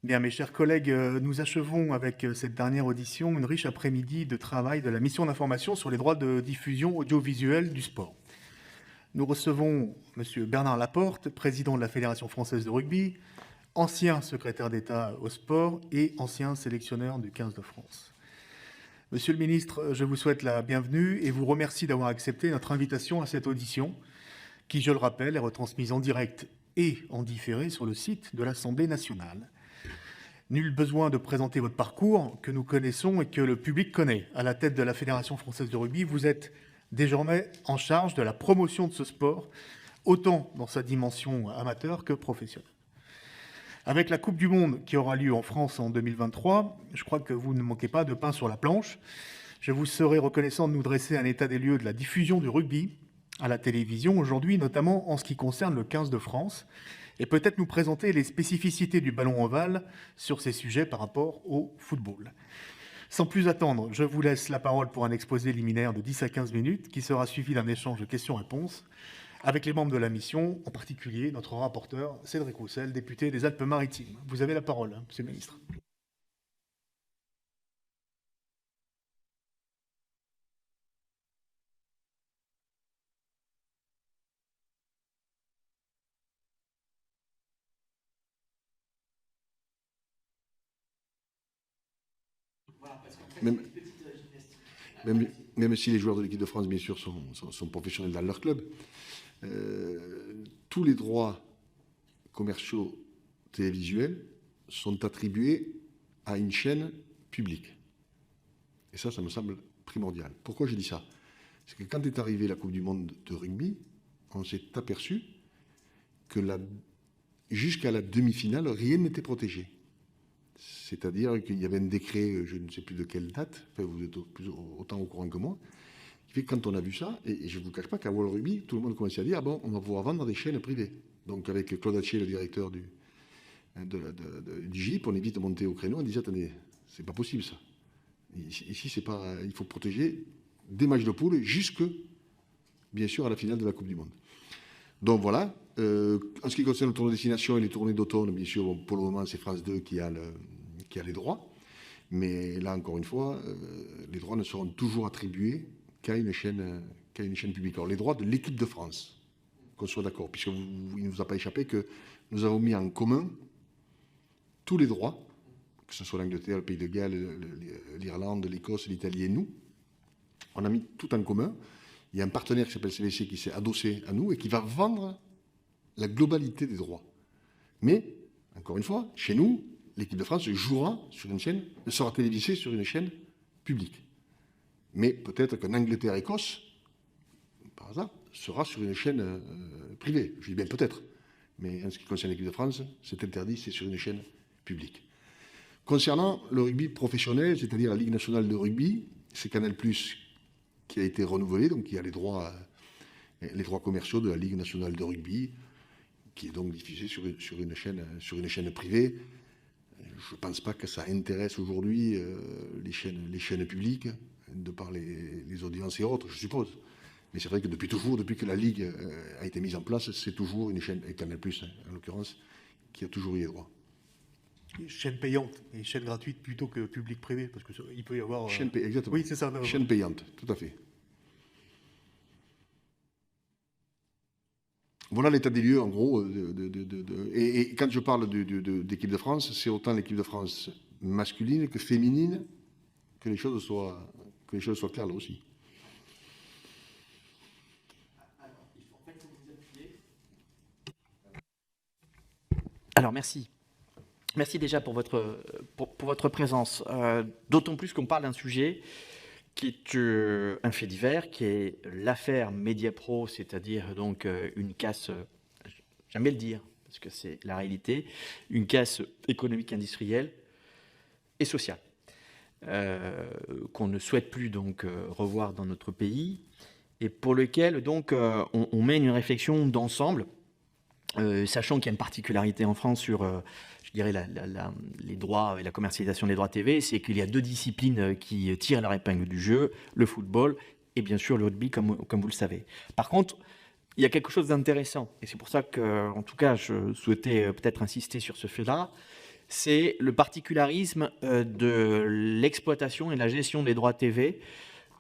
Bien, mes chers collègues, nous achevons avec cette dernière audition une riche après-midi de travail de la mission d'information sur les droits de diffusion audiovisuelle du sport. Nous recevons M. Bernard Laporte, président de la Fédération française de rugby, ancien secrétaire d'État au sport et ancien sélectionneur du 15 de France. Monsieur le ministre, je vous souhaite la bienvenue et vous remercie d'avoir accepté notre invitation à cette audition, qui, je le rappelle, est retransmise en direct et en différé sur le site de l'Assemblée nationale. Nul besoin de présenter votre parcours, que nous connaissons et que le public connaît. À la tête de la Fédération française de rugby, vous êtes désormais en charge de la promotion de ce sport, autant dans sa dimension amateur que professionnelle. Avec la Coupe du Monde qui aura lieu en France en 2023, je crois que vous ne manquez pas de pain sur la planche. Je vous serai reconnaissant de nous dresser un état des lieux de la diffusion du rugby à la télévision aujourd'hui, notamment en ce qui concerne le 15 de France, et peut-être nous présenter les spécificités du ballon ovale sur ces sujets par rapport au football. Sans plus attendre, je vous laisse la parole pour un exposé liminaire de 10 à 15 minutes qui sera suivi d'un échange de questions-réponses avec les membres de la mission, en particulier notre rapporteur Cédric Roussel, député des Alpes-Maritimes. Vous avez la parole, Monsieur le ministre. Même, même si les joueurs de l'équipe de France, bien sûr, sont professionnels dans leur club, tous les droits commerciaux télévisuels sont attribués à une chaîne publique. Et ça me semble primordial. Pourquoi j'ai dit ça? C'est que quand est arrivée la Coupe du Monde de rugby, on s'est aperçu que jusqu'à la demi-finale, rien n'était protégé. C'est-à-dire qu'il y avait un décret, je ne sais plus de quelle date, enfin vous êtes autant au courant que moi, qui fait que quand on a vu ça, et je ne vous cache pas qu'à World Rugby, tout le monde commençait à dire, bon, on va pouvoir vendre des chaînes privées. Donc avec Claude Haché, le directeur du GIP, on est vite monté au créneau, on disait, attendez, c'est pas possible ça. Ici, c'est pas, il faut protéger des matchs de poule jusque, bien sûr, à la finale de la Coupe du Monde. Donc voilà. En ce qui concerne le tournoi de destination et les tournées d'automne, bien sûr, pour le moment, c'est France 2 qui a les droits. Mais là, encore une fois, les droits ne seront toujours attribués qu'à une chaîne publique. Alors, les droits de l'équipe de France, qu'on soit d'accord, puisqu'il ne nous a pas échappé que nous avons mis en commun tous les droits, que ce soit l'Angleterre, le Pays de Galles, l'Irlande, l'Écosse, l'Italie et nous. On a mis tout en commun. Il y a un partenaire qui s'appelle CVC qui s'est adossé à nous et qui va vendre la globalité des droits. Mais, encore une fois, chez nous, l'équipe de France jouera sur une chaîne, sera télévisée sur une chaîne publique. Mais peut-être qu'un Angleterre-Écosse, par hasard, sera sur une chaîne privée. Je dis bien peut-être. Mais en ce qui concerne l'équipe de France, c'est interdit, c'est sur une chaîne publique. Concernant le rugby professionnel, c'est-à-dire la Ligue nationale de rugby, c'est Canal+ qui a été renouvelé, donc il y a les droits commerciaux de la Ligue nationale de rugby, qui est donc diffusé sur une chaîne privée. Je ne pense pas que ça intéresse aujourd'hui les chaînes publiques, de par les audiences et autres, je suppose. Mais c'est vrai que depuis que la Ligue a été mise en place, c'est toujours une chaîne, et Canal+, en l'occurrence, qui a toujours eu les droits. Chaîne payante et chaîne gratuite plutôt que public-privé, parce qu'il peut y avoir... Exactement. Oui, c'est ça. Chaîne payante, tout à fait. Voilà l'état des lieux, en gros. Et quand je parle d'équipe de France, c'est autant l'équipe de France masculine que féminine, que les choses soient claires là aussi. Alors, merci. Merci déjà pour votre présence. D'autant plus qu'on parle d'un sujet qui est un fait divers, qui est l'affaire Mediapro, c'est-à-dire donc une casse, j'aime bien le dire, parce que c'est la réalité, une casse économique, industrielle et sociale, qu'on ne souhaite plus donc revoir dans notre pays, et pour lequel donc on mène une réflexion d'ensemble, sachant qu'il y a une particularité en France sur, je dirais, les droits et la commercialisation des droits TV, c'est qu'il y a deux disciplines qui tirent leur épingle du jeu, le football et bien sûr le rugby, comme vous le savez. Par contre, il y a quelque chose d'intéressant, et c'est pour ça que, en tout cas, je souhaitais peut-être insister sur ce fait-là, c'est le particularisme de l'exploitation et la gestion des droits TV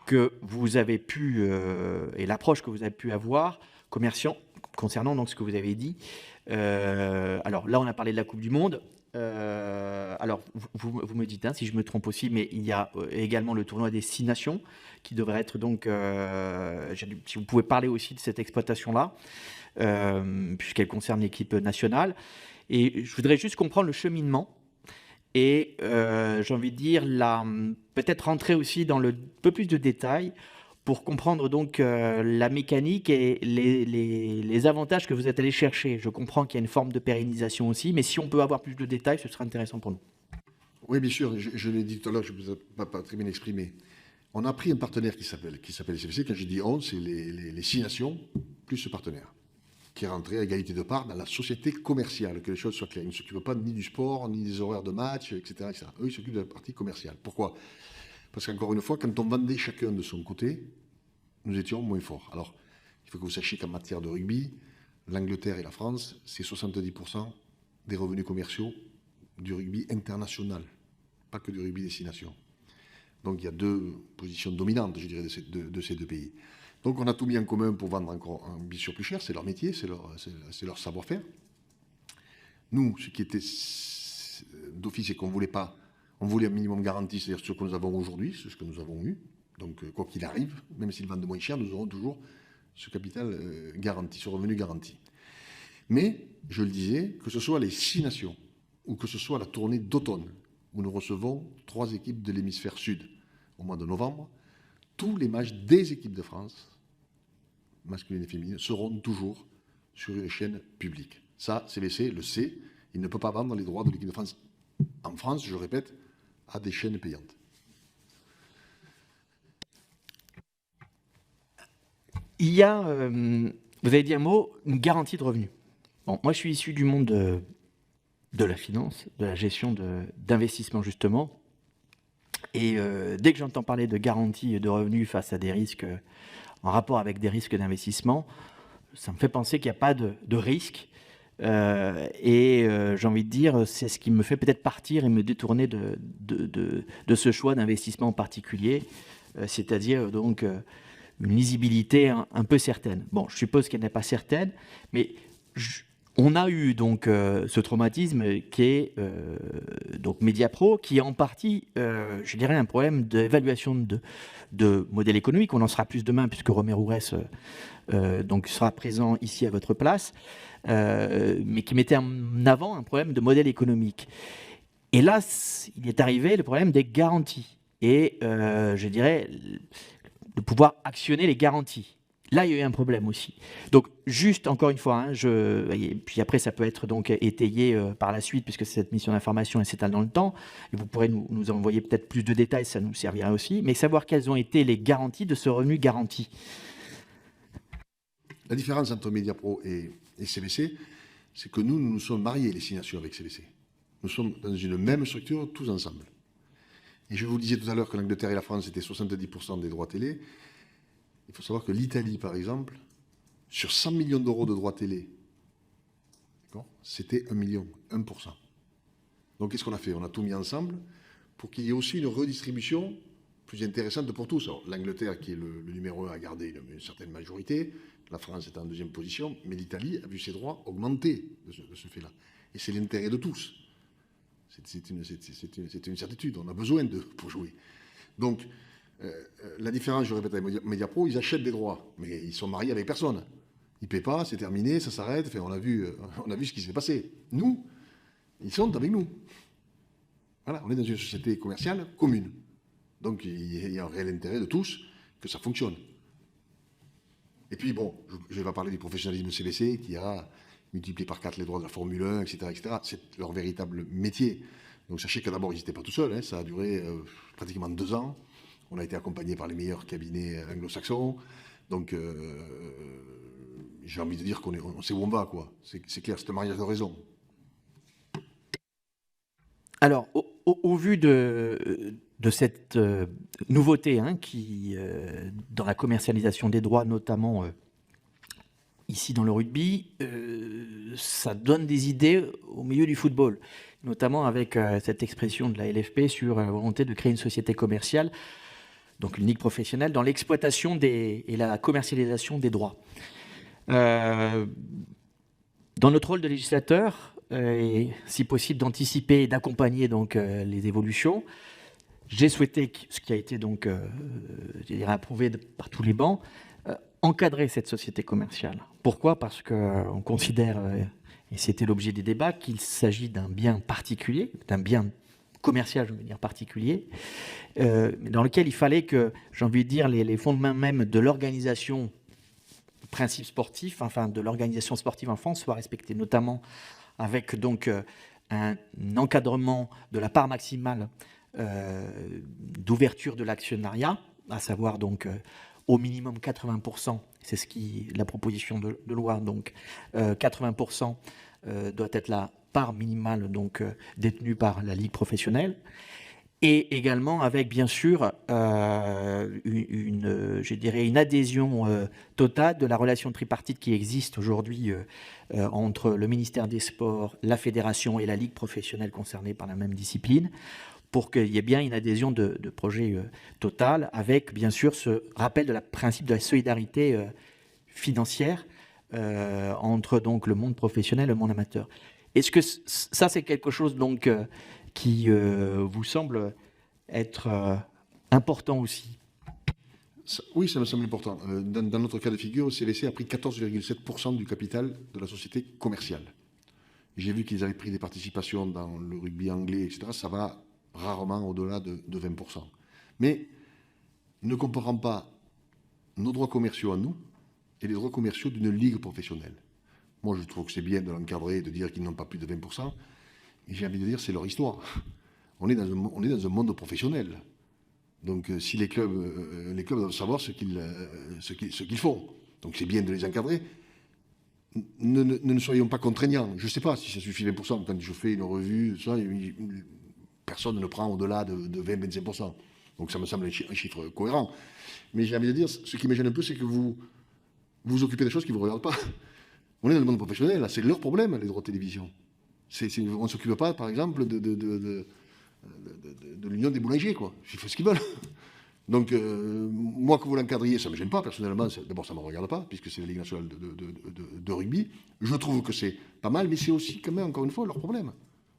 que vous avez pu, et l'approche que vous avez pu avoir concernant donc ce que vous avez dit. Alors là, on a parlé de la Coupe du Monde. Alors, vous me dites si je me trompe aussi, mais il y a également le tournoi des 6 nations qui devrait être donc, si vous pouvez parler aussi de cette exploitation-là, puisqu'elle concerne l'équipe nationale. Et je voudrais juste comprendre le cheminement et j'ai envie de dire peut-être rentrer aussi dans le peu plus de détails pour comprendre donc la mécanique et les avantages que vous êtes allé chercher. Je comprends qu'il y a une forme de pérennisation aussi, mais si on peut avoir plus de détails, ce serait intéressant pour nous. Oui, bien sûr, je l'ai dit tout à l'heure, je ne vous ai pas très bien exprimé. On a pris un partenaire qui s'appelle CVC. Quand je dis on, c'est les 6 nations plus ce partenaire, qui est rentré à égalité de part dans la société commerciale, que les choses soient claires. Ils ne s'occupent pas ni du sport, ni des horaires de match, etc. etc. Eux, ils s'occupent de la partie commerciale. Pourquoi? Parce qu'encore une fois, quand on vendait chacun de son côté, nous étions moins forts. Alors, il faut que vous sachiez qu'en matière de rugby, l'Angleterre et la France, c'est 70% des revenus commerciaux du rugby international, pas que du rugby des 6 nations. Donc il y a 2 positions dominantes, je dirais, de ces 2 pays. Donc on a tout mis en commun pour vendre encore bien sûr plus cher, c'est leur métier, c'est leur savoir-faire. Nous, ce qui était d'office, c'est qu'on voulait un minimum garanti, c'est-à-dire ce que nous avons aujourd'hui, c'est ce que nous avons eu. Donc quoi qu'il arrive, même s'ils vendent moins cher, nous aurons toujours ce capital garanti, ce revenu garanti. Mais, je le disais, que ce soit les 6 nations, ou que ce soit la tournée d'automne, où nous recevons 3 équipes de l'hémisphère sud au mois de novembre, tous les matchs des équipes de France, masculines et féminines, seront toujours sur une chaîne publique. Ça, CVC le sait, il ne peut pas vendre les droits de l'équipe de France en France, je répète, à des chaînes payantes. Il y a, vous avez dit un mot, une garantie de revenus. Bon, moi, je suis issu du monde de la finance, de la gestion d'investissement, justement. Et dès que j'entends parler de garantie de revenus face à des risques, en rapport avec des risques d'investissement, ça me fait penser qu'il n'y a pas de risque. J'ai envie de dire, c'est ce qui me fait peut-être partir et me détourner de ce choix d'investissement en particulier, c'est-à-dire donc une lisibilité un peu certaine. Bon, je suppose qu'elle n'est pas certaine, mais on a eu donc ce traumatisme qui est donc Mediapro, qui est en partie, je dirais, un problème d'évaluation de modèle économique. On en sera plus demain puisque Romain Rourès donc sera présent ici à votre place, mais qui mettait en avant un problème de modèle économique. Et là, il est arrivé le problème des garanties et je dirais de pouvoir actionner les garanties. Là, il y a eu un problème aussi. Donc, juste encore une fois, et puis après, ça peut être donc étayé par la suite, puisque cette mission d'information s'étale dans le temps, et vous pourrez nous envoyer peut-être plus de détails, ça nous servira aussi, mais savoir quelles ont été les garanties de ce revenu garanti. La différence entre Mediapro et CVC, c'est que nous sommes mariés, les 6 nations, avec CVC. Nous sommes dans une même structure, tous ensemble. Et je vous disais tout à l'heure que l'Angleterre et la France étaient 70% des droits télé. Il faut savoir que l'Italie, par exemple, sur 100 millions d'euros de droits télé, c'était 1 million, 1%. Donc qu'est-ce qu'on a fait? On a tout mis ensemble pour qu'il y ait aussi une redistribution plus intéressante pour tous. L'Angleterre, qui est le numéro 1, a gardé une certaine majorité, la France est en 2e position, mais l'Italie a vu ses droits augmenter de ce fait-là. Et c'est l'intérêt de tous. C'est une certitude, on a besoin d'eux pour jouer. Donc, la différence, je répète, avec Mediapro, ils achètent des droits, mais ils sont mariés avec personne. Ils ne paient pas, c'est terminé, ça s'arrête, enfin, on a vu ce qui s'est passé. Nous, ils sont avec nous. Voilà, on est dans une société commerciale commune. Donc, il y a un réel intérêt de tous que ça fonctionne. Et puis, bon, je vais pas parler du professionnalisme CVC qui a multiplié par 4 les droits de la Formule 1, etc. etc. C'est leur véritable métier. Donc, sachez que d'abord, ils n'étaient pas tout seuls. Ça a duré pratiquement 2 ans. On a été accompagnés par les meilleurs cabinets anglo-saxons. Donc, j'ai envie de dire qu'on sait où on va, quoi. C'est clair, c'est un mariage de raison. Alors, au vu de cette nouveauté qui, dans la commercialisation des droits, notamment ici dans le rugby, ça donne des idées au milieu du football, notamment avec cette expression de la LFP sur la volonté de créer une société commerciale, donc une ligue professionnelle, dans l'exploitation et la commercialisation des droits. Dans notre rôle de législateur, et si possible d'anticiper et d'accompagner donc les évolutions, j'ai souhaité, ce qui a été donc je dirais approuvé par tous les bancs, encadrer cette société commerciale. Pourquoi ? Parce qu'on considère, et c'était l'objet des débats, qu'il s'agit d'un bien particulier, d'un bien commercial, je veux dire particulier, dans lequel il fallait que, j'ai envie de dire, les fondements même de l'organisation, principes sportifs, enfin de l'organisation sportive en France soient respectés, notamment avec donc un encadrement de la part maximale d'ouverture de l'actionnariat, à savoir donc au minimum 80%, c'est ce qui la proposition de loi, donc 80% doit être la part minimale donc détenue par la ligue professionnelle, et également avec bien sûr je dirais une adhésion totale de la relation tripartite qui existe aujourd'hui entre le ministère des Sports, la fédération et la ligue professionnelle concernée par la même discipline, pour qu'il y ait bien une adhésion de projet total, avec bien sûr ce rappel de la principe de la solidarité financière entre donc le monde professionnel et le monde amateur. Est-ce que ça c'est quelque chose donc qui vous semble être important aussi? Oui, ça me semble important. Dans notre cas de figure, CVC a pris 14,7% du capital de la société commerciale. J'ai vu qu'ils avaient pris des participations dans le rugby anglais, etc. Ça va rarement au-delà de 20%. Mais ne comparons pas nos droits commerciaux à nous et les droits commerciaux d'une ligue professionnelle. Moi, je trouve que c'est bien de l'encadrer, de dire qu'ils n'ont pas plus de 20%. Et j'ai envie de dire, c'est leur histoire. On est dans un monde professionnel. Donc, si les clubs doivent savoir ce qu'ils font. Donc, c'est bien de les encadrer. Ne soyons pas contraignants. Je ne sais pas si ça suffit 20%. Quand je fais une revue, ça, personne ne prend au-delà de 20-25%. Donc, ça me semble un chiffre cohérent. Mais j'ai envie de dire, ce qui me gêne un peu, c'est que vous vous occupez des choses qui ne vous regardent pas. On est dans le monde professionnel, là, c'est leur problème, les droits de télévision. On ne s'occupe pas, par exemple, de l'union des boulangers, quoi. Ils font ce qu'ils veulent. Donc, moi, que vous l'encadriez, ça ne me gêne pas, personnellement. D'abord, ça ne me regarde pas, puisque c'est la Ligue nationale de rugby. Je trouve que c'est pas mal, mais c'est aussi, quand même, encore une fois, leur problème.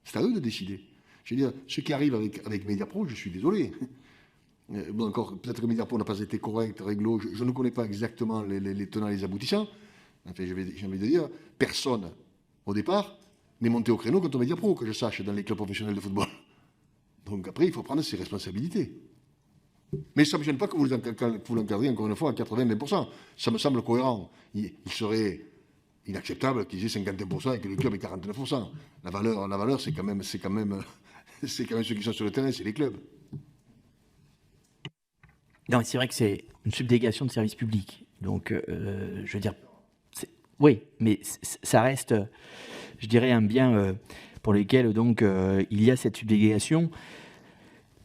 C'est à eux de décider. Je veux dire, ce qui arrive avec Mediapro, je suis désolé. Bon, encore, peut-être que Mediapro n'a pas été correct, réglo. Je ne connais pas exactement les tenants et les aboutissants. Enfin, j'ai envie de dire, personne, au départ, n'est monté au créneau contre Mediapro, que je sache, dans les clubs professionnels de football. Donc après, il faut prendre ses responsabilités. Mais ça ne me gêne pas que vous l'encadriez, encore une fois, à 80-20%. Ça me semble cohérent. Il serait inacceptable qu'ils aient 51% et que le club ait 49%. La valeur, c'est quand même ceux qui sont sur le terrain, c'est les clubs. Non, c'est vrai que c'est une subdélégation de service public. Donc, je veux dire, oui, mais ça reste, je dirais, un bien pour lequel donc il y a cette subdélégation.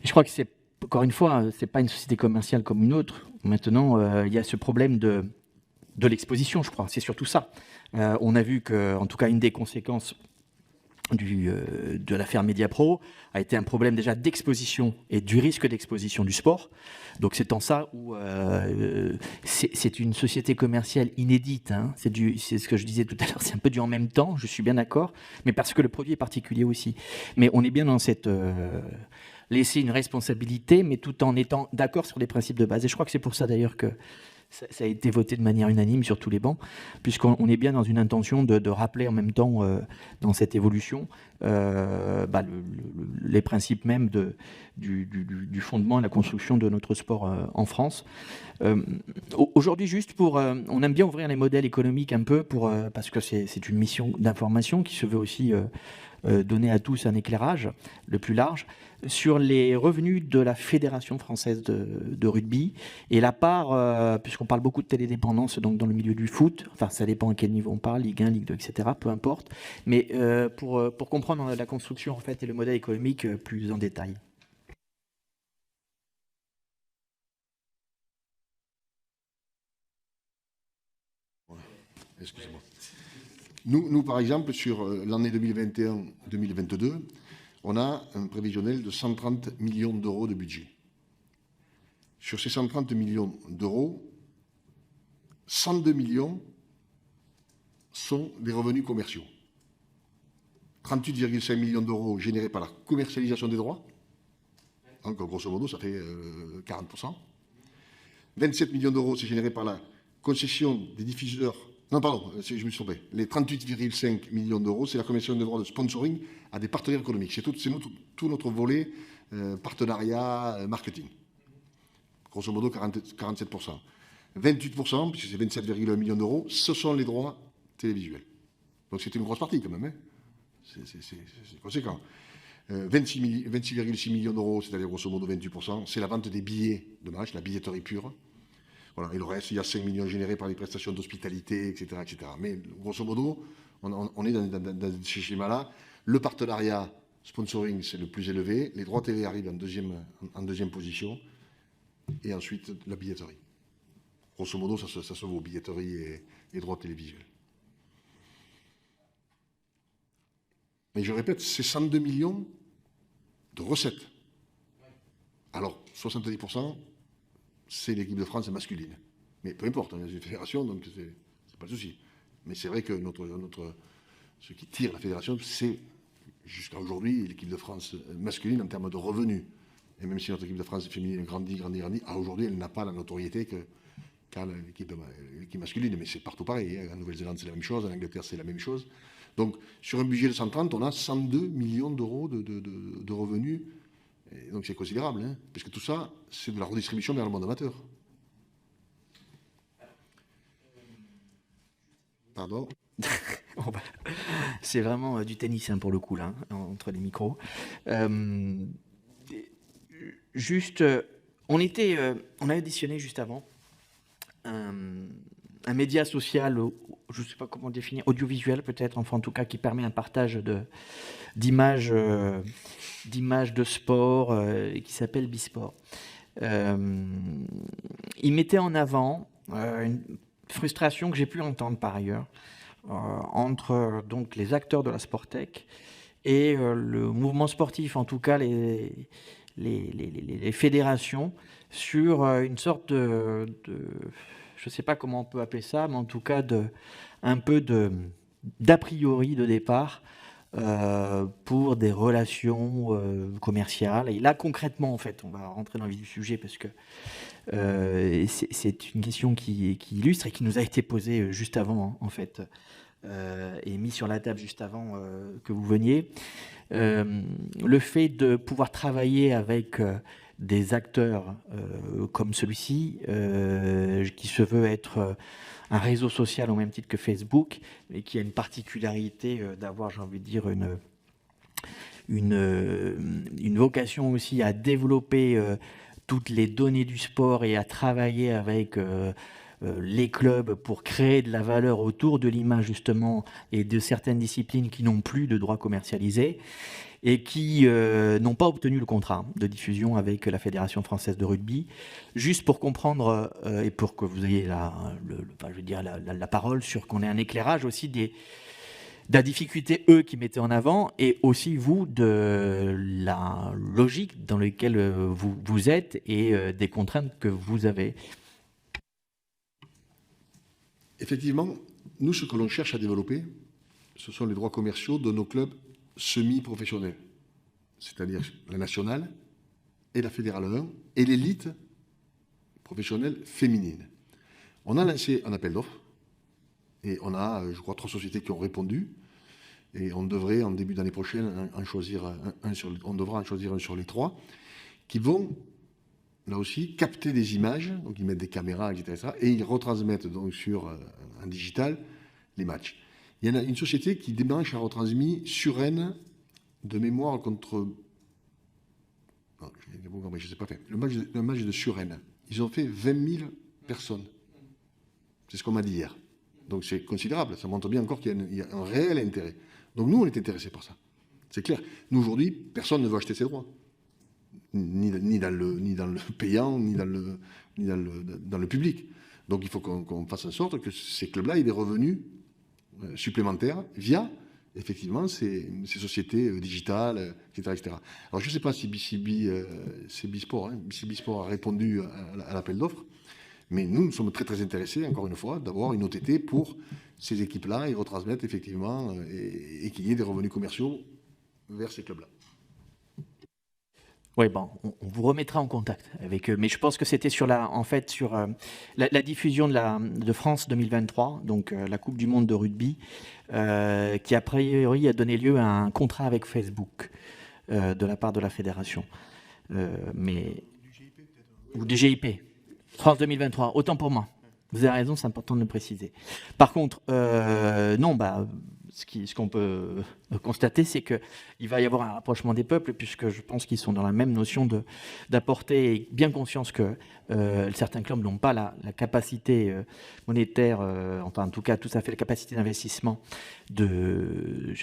Je crois que c'est, encore une fois, c'est pas une société commerciale comme une autre. Maintenant, il y a ce problème de l'exposition, je crois. C'est surtout ça. On a vu que, en tout cas, une des conséquences de l'affaire Mediapro a été un problème déjà d'exposition et du risque d'exposition du sport. Donc c'est en ça où c'est une société commerciale inédite. Hein. C'est ce que je disais tout à l'heure, c'est un peu du en même temps, je suis bien d'accord, mais parce que le produit est particulier aussi. Mais on est bien dans cette... laisser une responsabilité, mais tout en étant d'accord sur les principes de base. Et je crois que c'est pour ça d'ailleurs que ça a été voté de manière unanime sur tous les bancs, puisqu'on est bien dans une intention de rappeler en même temps, dans cette évolution, les principes même du fondement et la construction de notre sport en France. Aujourd'hui, juste on aime bien ouvrir les modèles économiques un peu, parce que c'est une mission d'information qui se veut aussi donner à tous un éclairage le plus large sur les revenus de la Fédération française de rugby et la part, puisqu'on parle beaucoup de télédépendance donc dans le milieu du foot, enfin ça dépend à quel niveau on parle, Ligue 1, Ligue 2, etc., peu importe, mais pour comprendre la construction en fait et le modèle économique plus en détail. Excusez-moi. Nous, par exemple, sur l'année 2021-2022, on a un prévisionnel de 130 millions d'euros de budget. Sur ces 130 millions d'euros, 102 millions sont des revenus commerciaux. 38,5 millions d'euros générés par la commercialisation des droits. Donc, grosso modo, ça fait 40%. 27 millions d'euros, c'est généré par la concession des diffuseurs. Non, pardon, je me suis trompé. Les 38,5 millions d'euros, c'est la commission des droits de sponsoring à des partenaires économiques. C'est tout notre volet partenariat, marketing. Grosso modo, 47%. 28%, puisque c'est 27,1 millions d'euros, ce sont les droits télévisuels. Donc c'est une grosse partie quand même. Hein. C'est conséquent. 26,6 millions d'euros, c'est-à-dire grosso modo 28%, c'est la vente des billets de match, la billetterie pure. Voilà, et le reste, il y a 5 millions générés par les prestations d'hospitalité, etc., etc. Mais grosso modo, on est dans ces schémas-là. Le partenariat sponsoring, c'est le plus élevé. Les droits télé arrivent en deuxième position. Et ensuite, la billetterie. Grosso modo, ça se vaut, billetterie et droits télévisuels. Mais je répète, c'est 102 millions de recettes. Alors, 70%, c'est l'équipe de France masculine. Mais peu importe, on est une fédération, donc c'est pas le souci. Mais c'est vrai que ce qui tire la fédération, c'est jusqu'à aujourd'hui l'équipe de France masculine en termes de revenus. Et même si notre équipe de France féminine grandit, à aujourd'hui, elle n'a pas la notoriété qu'a l'équipe masculine. Mais c'est partout pareil. Hein. En Nouvelle-Zélande, c'est la même chose. En Angleterre, c'est la même chose. Donc, sur un budget de 130, on a 102 millions d'euros de revenus. Et donc, c'est considérable. Hein, puisque tout ça, c'est de la redistribution vers le monde amateur. Pardon. C'est vraiment du tennis hein, pour le coup, là, hein, entre les micros. Juste, on a auditionné juste avant un média social, je ne sais pas comment le définir, audiovisuel peut-être, enfin en tout cas qui permet un partage d'images de sport qui s'appelle Bisport. Il mettait en avant une frustration que j'ai pu entendre par ailleurs entre donc les acteurs de la Sportec et le mouvement sportif, en tout cas les fédérations, sur une sorte de je ne sais pas comment on peut appeler ça, mais en tout cas un peu d'a priori de départ pour des relations commerciales. Et là, concrètement, en fait, on va rentrer dans le vif du sujet parce que c'est une question qui illustre et qui nous a été posée juste avant, en fait, et mise sur la table juste avant que vous veniez. Le fait de pouvoir travailler avec des acteurs comme celui-ci, qui se veut être un réseau social au même titre que Facebook, et qui a une particularité d'avoir, j'ai envie de dire, une vocation aussi à développer toutes les données du sport et à travailler avec les clubs pour créer de la valeur autour de l'image justement et de certaines disciplines qui n'ont plus de droits commercialisés et qui n'ont pas obtenu le contrat de diffusion avec la Fédération française de rugby. Juste pour comprendre et pour que vous ayez la parole sur qu'on ait un éclairage aussi de la difficulté, eux, qui mettaient en avant, et aussi, vous, de la logique dans laquelle vous êtes et des contraintes que vous avez. Effectivement, nous, ce que l'on cherche à développer, ce sont les droits commerciaux de nos clubs semi-professionnels, c'est-à-dire la nationale et la fédérale 1 et l'élite professionnelle féminine. On a lancé un appel d'offres et on a, je crois, 3 sociétés qui ont répondu et on devrait, en début d'année prochaine, en choisir un sur les 3 qui vont, là aussi, capter des images, donc ils mettent des caméras, etc., et ils retransmettent donc sur un digital les matchs. Il y en a une société qui, dimanche, a retransmis Suresnes de mémoire contre... Non, je ne sais pas faire. Le match de Suresnes. Ils ont fait 20 000 personnes. C'est ce qu'on m'a dit hier. Donc c'est considérable. Ça montre bien encore qu'il y a un réel intérêt. Donc nous, on est intéressés par ça. C'est clair. Nous, aujourd'hui, personne ne veut acheter ses droits. Ni dans le payant, ni dans le public. Donc il faut qu'on fasse en sorte que ces clubs-là aient des revenus supplémentaires via, effectivement, ces sociétés digitales, etc. Alors je ne sais pas si BCB Sport a répondu à l'appel d'offres, mais nous sommes très très intéressés, encore une fois, d'avoir une OTT pour ces équipes-là et retransmettre effectivement et qu'il y ait des revenus commerciaux vers ces clubs-là. Oui, bon, on vous remettra en contact avec eux. Mais je pense que c'était sur la diffusion de France 2023, donc la Coupe du Monde de rugby, qui a priori a donné lieu à un contrat avec Facebook de la part de la fédération. Ou du GIP. France 2023, autant pour moi. Vous avez raison, c'est important de le préciser. Par contre, non, ce qu'on peut constater, c'est qu'il va y avoir un rapprochement des peuples, puisque je pense qu'ils sont dans la même notion d'apporter, bien conscience que certains clubs n'ont pas la capacité monétaire, enfin en tout cas tout à fait la capacité d'investissement de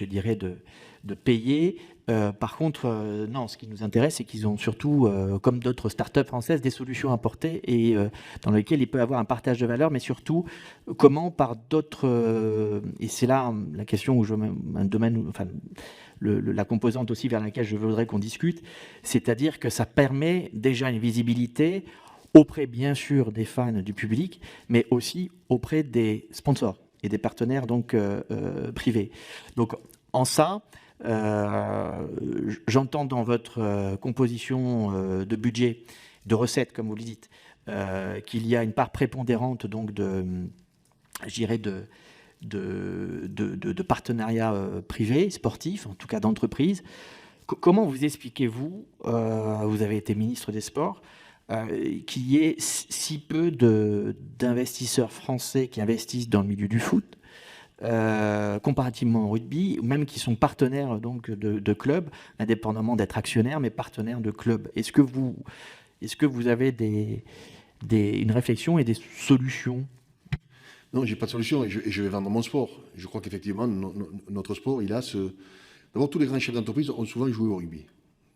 payer. Par contre, non, ce qui nous intéresse, c'est qu'ils ont surtout, comme d'autres startups françaises, des solutions à apporter et dans lesquelles il peut y avoir un partage de valeur, mais surtout comment par d'autres... et c'est là la question où la composante aussi vers laquelle je voudrais qu'on discute, c'est-à-dire que ça permet déjà une visibilité auprès, bien sûr, des fans du public, mais aussi auprès des sponsors et des partenaires donc privés. Donc, en ça... j'entends dans votre composition de budget, de recettes, comme vous le dites, qu'il y a une part prépondérante donc de partenariats privés, sportifs, en tout cas d'entreprises. Comment vous expliquez-vous, vous avez été ministre des Sports, qu'il y ait si peu d'investisseurs français qui investissent dans le milieu du foot, comparativement au rugby, même qui sont partenaires donc de clubs, indépendamment d'être actionnaires, mais partenaires de clubs. Est-ce que vous avez une réflexion et des solutions? Non, j'ai pas de solution et je vais vendre mon sport. Je crois qu'effectivement, notre sport, il a D'abord, tous les grands chefs d'entreprise ont souvent joué au rugby,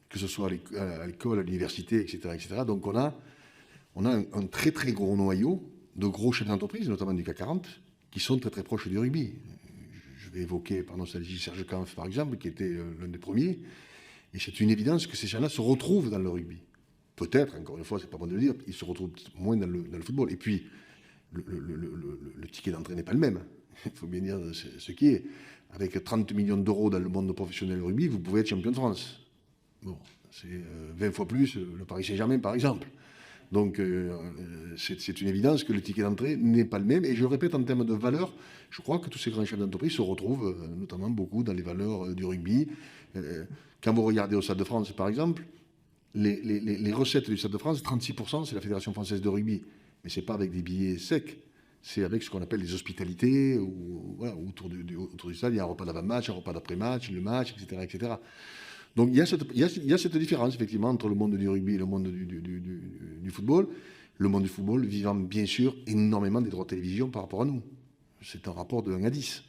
que ce soit à l'école, à l'université, etc., etc. Donc on a un très très gros noyau de gros chefs d'entreprise, notamment du CAC 40, qui sont très très proches du rugby. Je vais évoquer par nostalgie Serge Kampf, par exemple, qui était l'un des premiers. Et c'est une évidence que ces gens-là se retrouvent dans le rugby. Peut-être, encore une fois, c'est pas bon de le dire, ils se retrouvent moins dans le football. Et puis, le ticket d'entrée n'est pas le même. Il faut bien dire ce qui est. Avec 30 millions d'euros dans le monde professionnel du rugby, vous pouvez être champion de France. Bon, c'est 20 fois plus le Paris Saint-Germain, par exemple. Donc, c'est une évidence que le ticket d'entrée n'est pas le même. Et je le répète, en termes de valeur, je crois que tous ces grands chefs d'entreprise se retrouvent, notamment beaucoup dans les valeurs du rugby. Quand vous regardez au Stade de France, par exemple, les recettes du Stade de France, 36%, c'est la Fédération française de rugby. Mais ce n'est pas avec des billets secs. C'est avec ce qu'on appelle les hospitalités, où, voilà, autour du stade, il y a un repas d'avant-match, un repas d'après-match, le match, etc., etc. Donc il y a cette différence, effectivement, entre le monde du rugby et le monde du football. Le monde du football vivant, bien sûr, énormément des droits de télévision par rapport à nous. C'est un rapport de 1 à 10.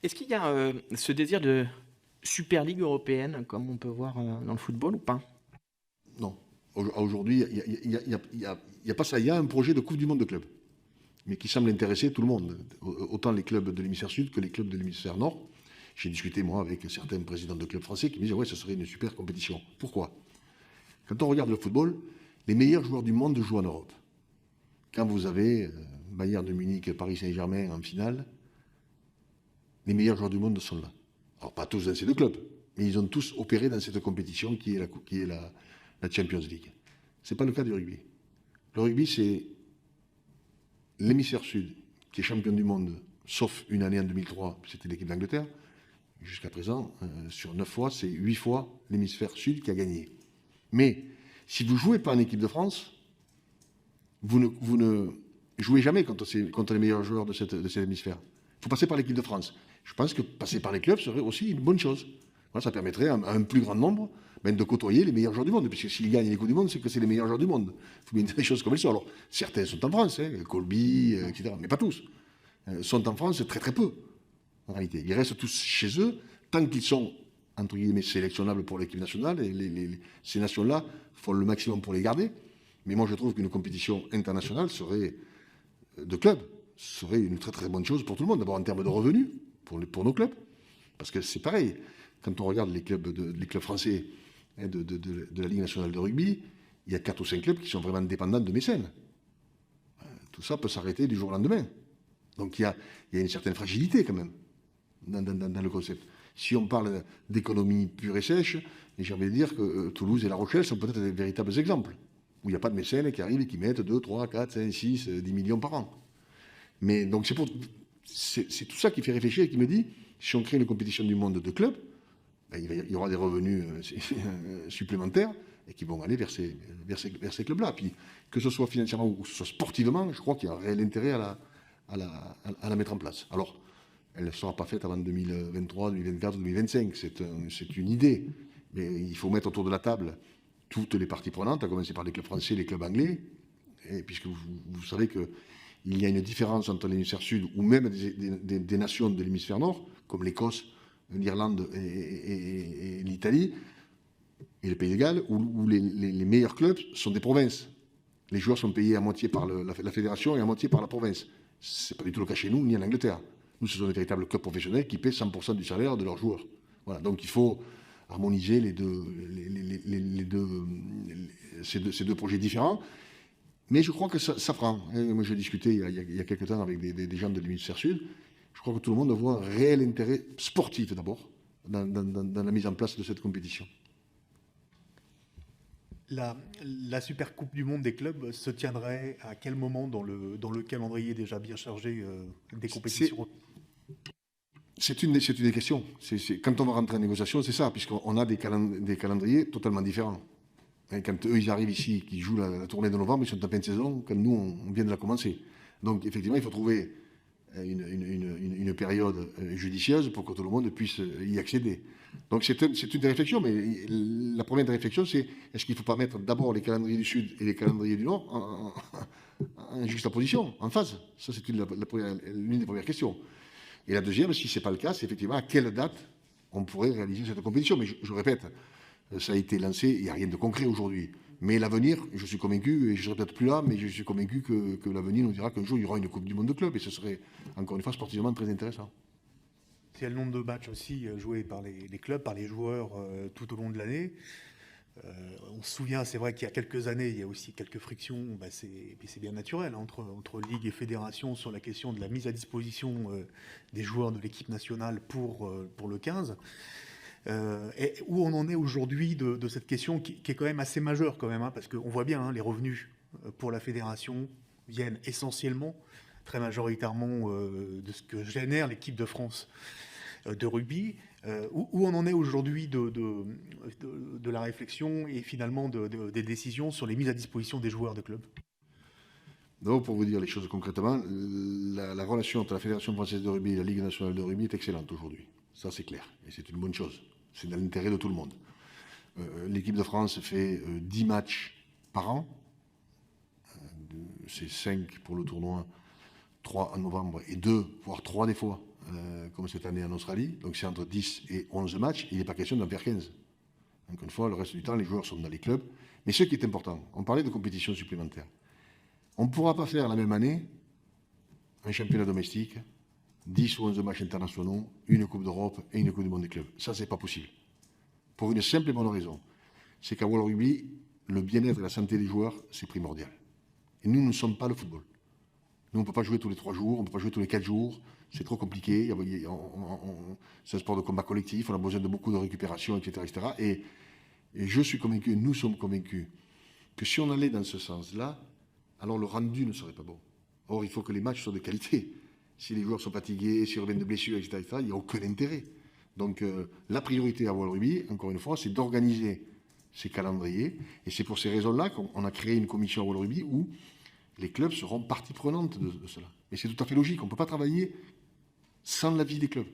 Est-ce qu'il y a ce désir de Super Ligue européenne, comme on peut voir dans le football, ou pas? Non. Aujourd'hui, il n'y a pas ça. Il y a un projet de Coupe du Monde de clubs, mais qui semble intéresser tout le monde, autant les clubs de l'hémisphère sud que les clubs de l'hémisphère nord. J'ai discuté, moi, avec certains présidents de clubs français qui me disaient « Ouais, ce serait une super compétition. » Pourquoi? Quand on regarde le football, les meilleurs joueurs du monde jouent en Europe. Quand vous avez Bayern de Munich, Paris Saint-Germain en finale, les meilleurs joueurs du monde sont là. Alors, pas tous dans ces deux clubs, mais ils ont tous opéré dans cette compétition qui est la Champions League. Ce n'est pas le cas du rugby. Le rugby, c'est l'hémisphère sud qui est champion du monde, sauf une année en 2003, c'était l'équipe d'Angleterre. Jusqu'à présent, sur 9 fois, c'est 8 fois l'hémisphère sud qui a gagné. Mais si vous ne jouez pas en équipe de France, vous ne jouez jamais contre les meilleurs joueurs de cet hémisphère. Il faut passer par l'équipe de France. Je pense que passer par les clubs serait aussi une bonne chose. Voilà, ça permettrait à un plus grand nombre de côtoyer les meilleurs joueurs du monde. Puisque s'ils gagnent les Coupes du Monde, c'est que c'est les meilleurs joueurs du monde. Il faut bien dire les choses comme elles sont. Alors, certains sont en France, Colby, etc., mais pas tous. Sont en France très très peu, en réalité. Ils restent tous chez eux tant qu'ils sont entre guillemets, sélectionnables pour l'équipe nationale, et ces nations-là font le maximum pour les garder. Mais moi, je trouve qu'une compétition internationale de clubs serait une très très bonne chose pour tout le monde. D'abord en termes de revenus pour nos clubs, parce que c'est pareil. Quand on regarde les clubs français de la Ligue nationale de rugby, il y a 4 ou 5 clubs qui sont vraiment dépendants de mécènes. Tout ça peut s'arrêter du jour au lendemain. Donc il y a une certaine fragilité quand même dans le concept. Si on parle d'économie pure et sèche, j'ai envie de dire que Toulouse et La Rochelle sont peut-être des véritables exemples, où il n'y a pas de mécènes qui arrivent et qui mettent 2, 3, 4, 5, 6, 10 millions par an. Mais donc c'est tout ça qui fait réfléchir et qui me dit, si on crée une compétition du monde de clubs, ben, il y aura des revenus supplémentaires et qui vont aller vers ces clubs-là. Puis que ce soit financièrement ou que ce soit sportivement, je crois qu'il y a un réel intérêt à la mettre en place. Alors, elle ne sera pas faite avant 2023, 2024, 2025. C'est une idée. Mais il faut mettre autour de la table toutes les parties prenantes, à commencer par les clubs français, les clubs anglais, et puisque vous savez qu'il y a une différence entre l'hémisphère sud ou même des nations de l'hémisphère nord, comme l'Écosse, l'Irlande et l'Italie, et le Pays de Galles, où les meilleurs clubs sont des provinces. Les joueurs sont payés à moitié par la fédération et à moitié par la province. Ce n'est pas du tout le cas chez nous, ni en Angleterre. Nous, ce sont des véritables clubs professionnels qui paient 100% du salaire de leurs joueurs. Voilà, donc il faut harmoniser ces deux projets différents. Mais je crois que ça prend. Moi, j'ai discuté il y a quelques temps avec des gens de l'hémisphère sud. Je crois que tout le monde voit un réel intérêt sportif d'abord dans la mise en place de cette compétition. La Super Coupe du Monde des clubs se tiendrait à quel moment dans le calendrier déjà bien chargé des compétitions? C'est une des questions. Quand on va rentrer en négociation, c'est ça, puisqu'on a des calendriers totalement différents. Et quand eux, ils arrivent ici, qu'ils jouent la tournée de novembre, ils sont en pleine saison, quand nous, on vient de la commencer. Donc, effectivement, il faut trouver une période judicieuse pour que tout le monde puisse y accéder. Donc, c'est une des réflexions, mais la première des réflexions, c'est est-ce qu'il ne faut pas mettre d'abord les calendriers du Sud et les calendriers du Nord en juxtaposition, en phase? Ça, c'est l'une des premières questions. Et la deuxième, si ce n'est pas le cas, c'est effectivement à quelle date on pourrait réaliser cette compétition. Mais je répète, ça a été lancé, il n'y a rien de concret aujourd'hui. Mais l'avenir, je suis convaincu, et je ne serai peut-être plus là, mais je suis convaincu que l'avenir nous dira qu'un jour, il y aura une Coupe du Monde de club, et ce serait, encore une fois, sportivement très intéressant. C'est le nombre de matchs aussi joués par les clubs, par les joueurs tout au long de l'année. On se souvient, c'est vrai qu'il y a quelques années, il y a aussi quelques frictions, c'est bien naturel, entre Ligue et Fédération sur la question de la mise à disposition des joueurs de l'équipe nationale pour le 15. Et où on en est aujourd'hui de cette question qui est quand même assez majeure quand même, hein, parce qu'on voit bien les revenus pour la fédération viennent essentiellement, très majoritairement de ce que génère l'équipe de France de rugby. Où on en est aujourd'hui de la réflexion et finalement des décisions sur les mises à disposition des joueurs de club? Donc, pour vous dire les choses concrètement, la relation entre la Fédération française de rugby et la Ligue nationale de rugby est excellente aujourd'hui. Ça, c'est clair. Et c'est une bonne chose. C'est dans l'intérêt de tout le monde. L'équipe de France fait 10 matchs par an. C'est 5 pour le tournoi, 3 en novembre et 2, voire 3 des fois, comme cette année en Australie. Donc c'est entre 10 et 11 matchs. Il n'est pas question d'en faire 15. Encore une fois, le reste du temps, les joueurs sont dans les clubs. Mais ce qui est important, on parlait de compétition supplémentaire. On ne pourra pas faire la même année un championnat domestique, 10 ou 11 matchs internationaux, une Coupe d'Europe et une Coupe du Monde des clubs. Ça, c'est pas possible. Pour une simple et bonne raison. C'est qu'à World Rugby, le bien-être et la santé des joueurs, c'est primordial. Et nous ne sommes pas le football. Nous, on ne peut pas jouer tous les 3 jours, on ne peut pas jouer tous les 4 jours. C'est trop compliqué. C'est un sport de combat collectif, on a besoin de beaucoup de récupération, etc. etc. Et je suis convaincu, nous sommes convaincus, que si on allait dans ce sens-là, alors le rendu ne serait pas bon. Or, il faut que les matchs soient de qualité. Si les joueurs sont fatigués, s'ils reviennent de blessures, etc., il n'y a aucun intérêt. Donc, la priorité à World Rugby, encore une fois, c'est d'organiser ces calendriers. Et c'est pour ces raisons-là qu'on a créé une commission à World Rugby où les clubs seront partie prenante de cela. Et c'est tout à fait logique. On ne peut pas travailler sans l'avis des clubs.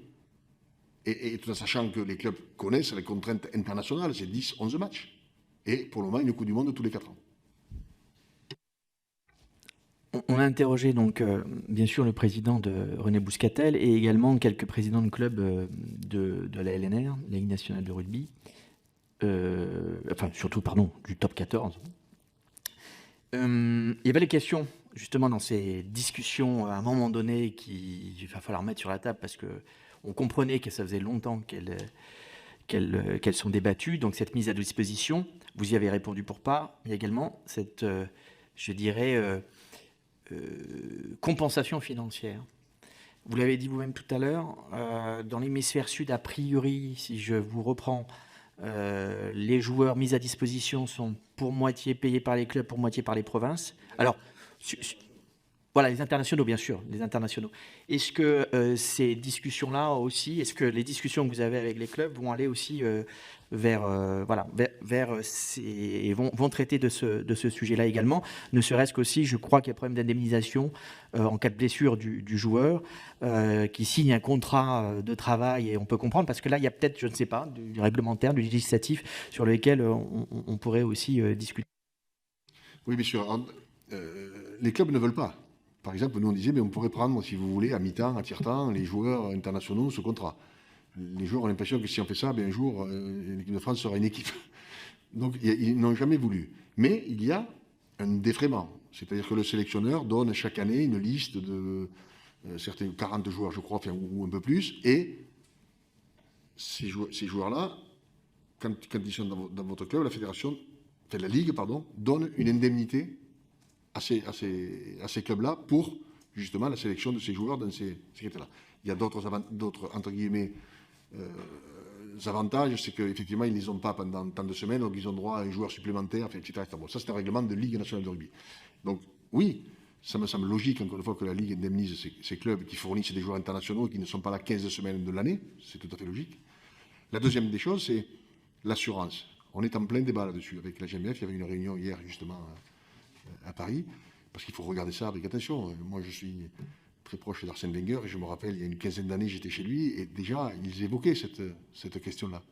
Et tout en sachant que les clubs connaissent les contraintes internationales, c'est 10, 11 matchs. Et pour le moment, une Coupe du Monde tous les 4 ans. On a interrogé donc bien sûr le président de René Bouscatel et également quelques présidents de clubs de la LNR, la Ligue nationale de rugby, enfin surtout pardon du top 14. Il y avait les questions justement dans ces discussions à un moment donné qu'il va falloir mettre sur la table parce que on comprenait que ça faisait longtemps qu'elles sont débattues. Donc cette mise à disposition, vous y avez répondu pour part, mais également cette, je dirais, compensation financière. Vous l'avez dit vous-même tout à l'heure, dans l'hémisphère sud, a priori, si je vous reprends, les joueurs mis à disposition sont pour moitié payés par les clubs, pour moitié par les provinces. Alors, voilà, les internationaux, bien sûr, les internationaux. Est-ce que ces discussions-là aussi, est-ce que les discussions que vous avez avec les clubs vont aller aussi vers et vont traiter de ce sujet-là également, ne serait-ce qu'aussi, je crois qu'il y a un problème d'indemnisation en cas de blessure du joueur qui signe un contrat de travail, et on peut comprendre, parce que là, il y a peut-être, je ne sais pas, du réglementaire, du législatif, sur lequel on pourrait aussi discuter. Oui, bien sûr. Les clubs ne veulent pas. Par exemple, nous on disait, mais on pourrait prendre, si vous voulez, à mi-temps, à tiers-temps, les joueurs internationaux sous contrat. Les joueurs ont l'impression que si on fait ça, bien un jour, l'équipe de France sera une équipe. Donc ils n'ont jamais voulu. Mais il y a un défraiement. C'est-à-dire que le sélectionneur donne chaque année une liste de certains 40 joueurs, je crois, enfin, ou un peu plus, et ces joueurs-là, quand ils sont dans votre club, la fédération, enfin la ligue, pardon, donne une indemnité à ces clubs-là pour justement la sélection de ces joueurs dans ces critères-là. Il y a d'autres entre guillemets, avantages, c'est qu'effectivement, ils ne les ont pas pendant tant de semaines, donc ils ont droit à un joueur supplémentaire, etc. Bon, ça, c'est un règlement de Ligue nationale de rugby. Donc, oui, ça me semble logique, encore une fois, que la Ligue indemnise ces clubs qui fournissent des joueurs internationaux et qui ne sont pas là 15 semaines de l'année. C'est tout à fait logique. La deuxième des choses, c'est l'assurance. On est en plein débat là-dessus. Avec la GMF, il y avait une réunion hier, justement, à Paris, parce qu'il faut regarder ça avec attention. Moi, je suis très proche d'Arsène Wenger, et je me rappelle, il y a une quinzaine d'années, j'étais chez lui, et déjà, ils évoquaient cette question-là,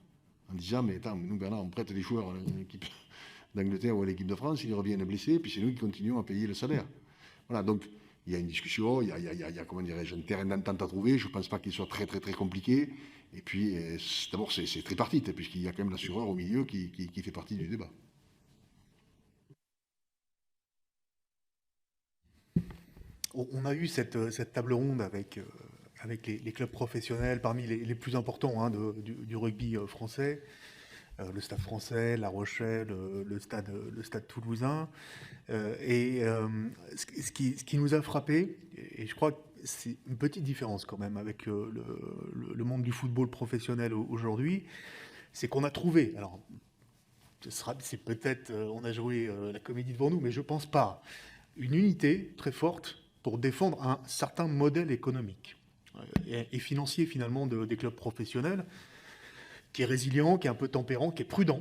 en disant, mais attends, nous, Bernard, on prête des joueurs à l'équipe d'Angleterre ou à l'équipe de France, ils reviennent blessés, puis c'est nous qui continuons à payer le salaire. Voilà, donc, il y a une discussion, il y a comment dirais-je, un terrain d'entente à trouver, je ne pense pas qu'il soit très, très, très compliqué, et puis, d'abord, c'est tripartite, puisqu'il y a quand même l'assureur au milieu qui fait partie du débat. On a eu cette table ronde avec les clubs professionnels parmi les plus importants du rugby français, le Stade français, La Rochelle, le stade toulousain. Ce qui nous a frappé, et je crois que c'est une petite différence quand même avec le monde du football professionnel aujourd'hui, c'est qu'on a trouvé, alors c'est peut-être, on a joué la comédie devant nous, mais je ne pense pas, une unité très forte pour défendre un certain modèle économique et financier finalement des clubs professionnels, qui est résilient, qui est un peu tempérant, qui est prudent.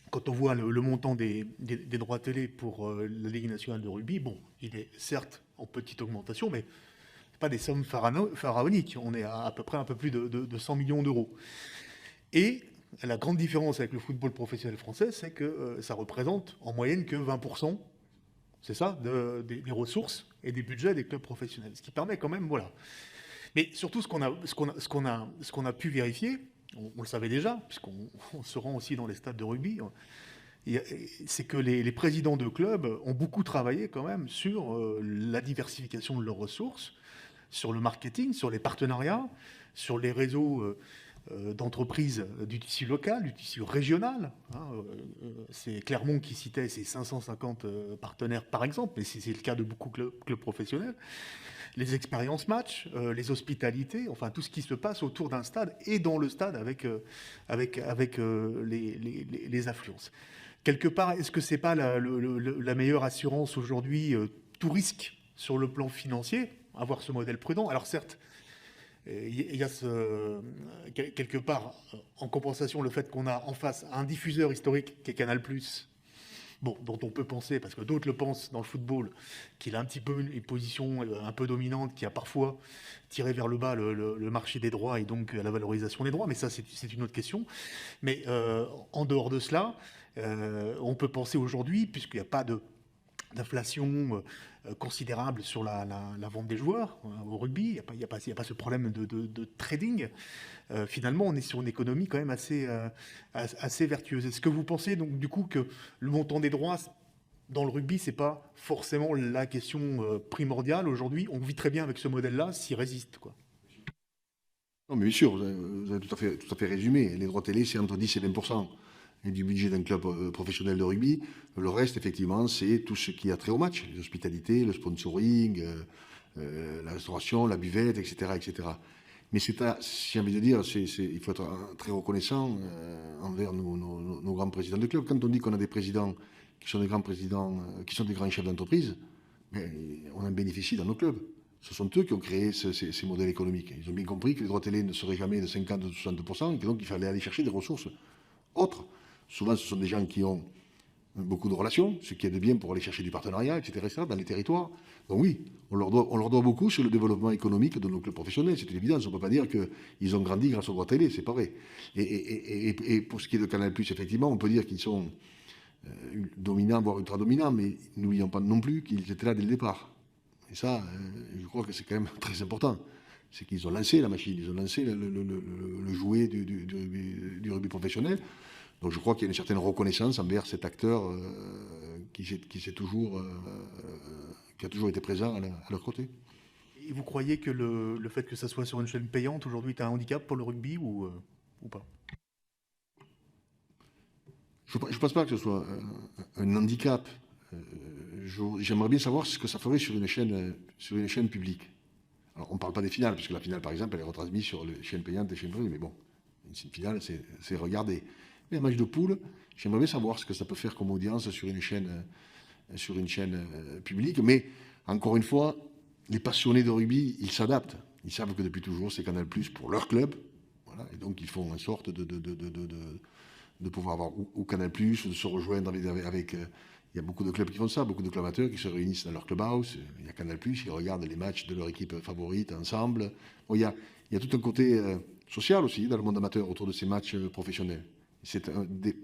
Quand on voit le montant des droits télé pour la Ligue nationale de rugby, bon, il est certes en petite augmentation, mais ce pas des sommes pharaoniques. On est à peu près un peu plus de 100 millions d'euros. Et la grande différence avec le football professionnel français, c'est que ça représente en moyenne que 20%, c'est ça, des ressources et des budgets des clubs professionnels. Ce qui permet quand même, voilà. Mais surtout, ce qu'on a pu vérifier, on le savait déjà, puisqu'on se rend aussi dans les stades de rugby, c'est que les présidents de clubs ont beaucoup travaillé quand même sur la diversification de leurs ressources, sur le marketing, sur les partenariats, sur les réseaux d'entreprises du tissu local, du tissu régional. C'est Clermont qui citait ses 550 partenaires, par exemple, mais c'est le cas de beaucoup de clubs professionnels. Les expériences match, les hospitalités, enfin tout ce qui se passe autour d'un stade et dans le stade avec les affluences. Quelque part, est-ce que c'est pas la meilleure assurance aujourd'hui, tout risque sur le plan financier, avoir ce modèle prudent? Alors certes, il y a quelque part, en compensation, le fait qu'on a en face un diffuseur historique qui est Canal+, bon, dont on peut penser, parce que d'autres le pensent dans le football, qu'il a un petit peu une position un peu dominante, qui a parfois tiré vers le bas le marché des droits et donc la valorisation des droits, mais ça c'est une autre question. Mais en dehors de cela, on peut penser aujourd'hui, puisqu'il n'y a pas d'inflation considérable sur la vente des joueurs au rugby. Il n'y a pas ce problème de trading. Finalement, on est sur une économie quand même assez vertueuse. Est-ce que vous pensez donc du coup que le montant des droits dans le rugby, c'est pas forcément la question primordiale aujourd'hui? On vit très bien avec ce modèle-là, s'il résiste, quoi. Non, mais bien sûr, vous avez tout à fait résumé. Les droits télé, c'est entre 10 et 20% du budget d'un club professionnel de rugby. Le reste, effectivement, c'est tout ce qui a trait au match. Les hospitalités, le sponsoring, la restauration, la buvette, etc. etc. Mais j'ai envie de dire, il faut être très reconnaissant envers nos grands présidents de club. Quand on dit qu'on a des présidents qui sont des grands présidents, qui sont des grands chefs d'entreprise, on en bénéficie dans nos clubs. Ce sont eux qui ont créé ces modèles économiques. Ils ont bien compris que les droits télé ne seraient jamais de 50 ou 60%, et que donc il fallait aller chercher des ressources autres. Souvent, ce sont des gens qui ont beaucoup de relations, ce qui est de bien pour aller chercher du partenariat, etc., dans les territoires. Donc oui, on leur doit beaucoup sur le développement économique de nos clubs professionnels. C'est une évidence. On ne peut pas dire qu'ils ont grandi grâce aux droits télé, c'est pas vrai. Et pour ce qui est de Canal+, effectivement, on peut dire qu'ils sont dominants, voire ultra-dominants, mais n'oublions pas non plus qu'ils étaient là dès le départ. Et ça, je crois que c'est quand même très important. C'est qu'ils ont lancé la machine, ils ont lancé le jouet du rugby professionnel. Donc je crois qu'il y a une certaine reconnaissance envers cet acteur qui a toujours été présent à leur côté. Et vous croyez que le fait que ça soit sur une chaîne payante aujourd'hui est un handicap pour le rugby ou pas? Je ne pense pas que ce soit un handicap. J'aimerais bien savoir ce que ça ferait sur une chaîne publique. Alors, on ne parle pas des finales, puisque la finale, par exemple, elle est retransmise sur les chaînes payantes et les chaînes privées. Mais bon, une finale, c'est regarder. Mais un match de poule, j'aimerais bien savoir ce que ça peut faire comme audience sur une chaîne publique. Mais, encore une fois, les passionnés de rugby, ils s'adaptent. Ils savent que depuis toujours, c'est Canal+ pour leur club. Voilà, et donc, ils font en sorte de pouvoir avoir ou Canal+, ou de se rejoindre avec il y a beaucoup de clubs qui font ça, beaucoup de clubs amateurs qui se réunissent dans leur clubhouse. Il y a Canal+, ils regardent les matchs de leur équipe favorite ensemble. Bon, il y a tout un côté social aussi dans le monde amateur autour de ces matchs professionnels.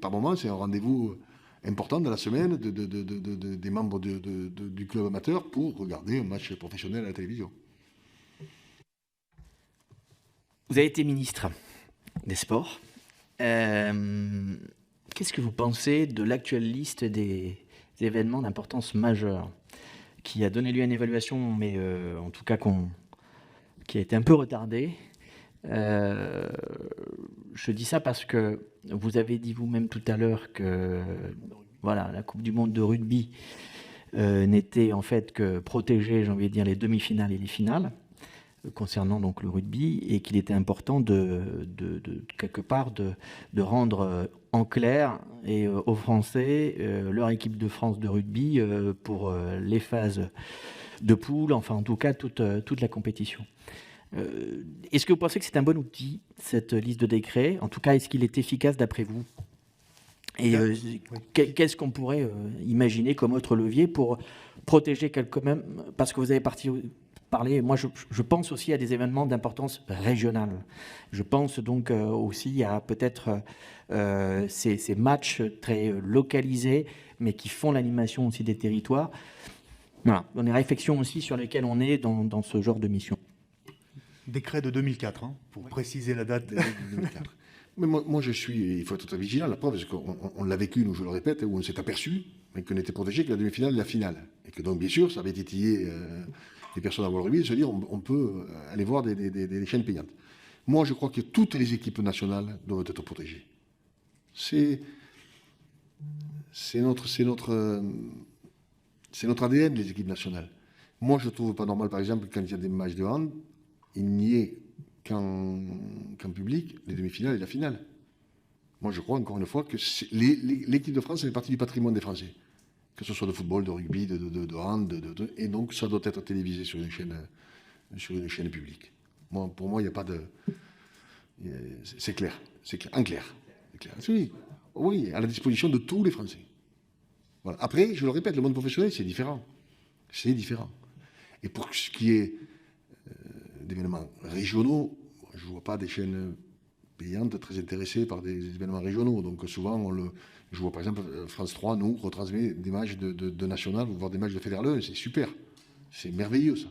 Par moments, c'est un rendez-vous important dans la semaine des membres du club amateur pour regarder un match professionnel à la télévision. Vous avez été ministre des Sports. Qu'est-ce que vous pensez de l'actuelle liste des événements d'importance majeure qui a donné lieu à une évaluation, mais en tout cas qui a été un peu retardée? Je dis ça parce que vous avez dit vous-même tout à l'heure que voilà, la Coupe du Monde de rugby n'était en fait que protéger, j'ai envie de dire, les demi-finales et les finales concernant donc le rugby, et qu'il était important de quelque part de rendre en clair et aux Français leur équipe de France de rugby pour les phases de poule, enfin en tout cas toute la compétition. Est-ce que vous pensez que c'est un bon outil, cette liste de décrets? En tout cas, est-ce qu'il est efficace d'après vous? Et qu'est-ce qu'on pourrait imaginer comme autre levier pour protéger quand même, parce que vous avez parlé, moi je pense aussi à des événements d'importance régionale. Je pense donc aussi à peut-être ces matchs très localisés, mais qui font l'animation aussi des territoires. Voilà, on est réflexions aussi sur lesquelles on est dans ce genre de mission. Décret de 2004, pour préciser la date. 2004. Mais moi, il faut être très vigilant, la preuve, parce qu'on l'a vécu, nous, je le répète, où on s'est aperçu, mais qu'on n'était protégé que la demi-finale et la finale. Et que donc, bien sûr, ça avait titillé les personnes à voir le rugby, de se dire, on peut aller voir des chaînes payantes. Moi, je crois que toutes les équipes nationales doivent être protégées. C'est notre ADN, les équipes nationales. Moi, je ne trouve pas normal, par exemple, quand il y a des matchs de hand, il n'y ait qu'en public les demi-finales et la finale. Moi, je crois, encore une fois, que l'équipe de France fait partie du patrimoine des Français. Que ce soit de football, de rugby, de hand, et donc ça doit être télévisé sur une chaîne publique. Pour moi, il n'y a pas de... C'est clair, en clair. Oui, à la disposition de tous les Français. Voilà. Après, je le répète, le monde professionnel, c'est différent. C'est différent. Et pour ce qui est d'événements régionaux, je ne vois pas des chaînes payante, très intéressée par des événements régionaux. Donc souvent, je vois par exemple France 3 nous retransmet des matchs de national, voire des matchs de Fédéral 1, c'est super. C'est merveilleux ça,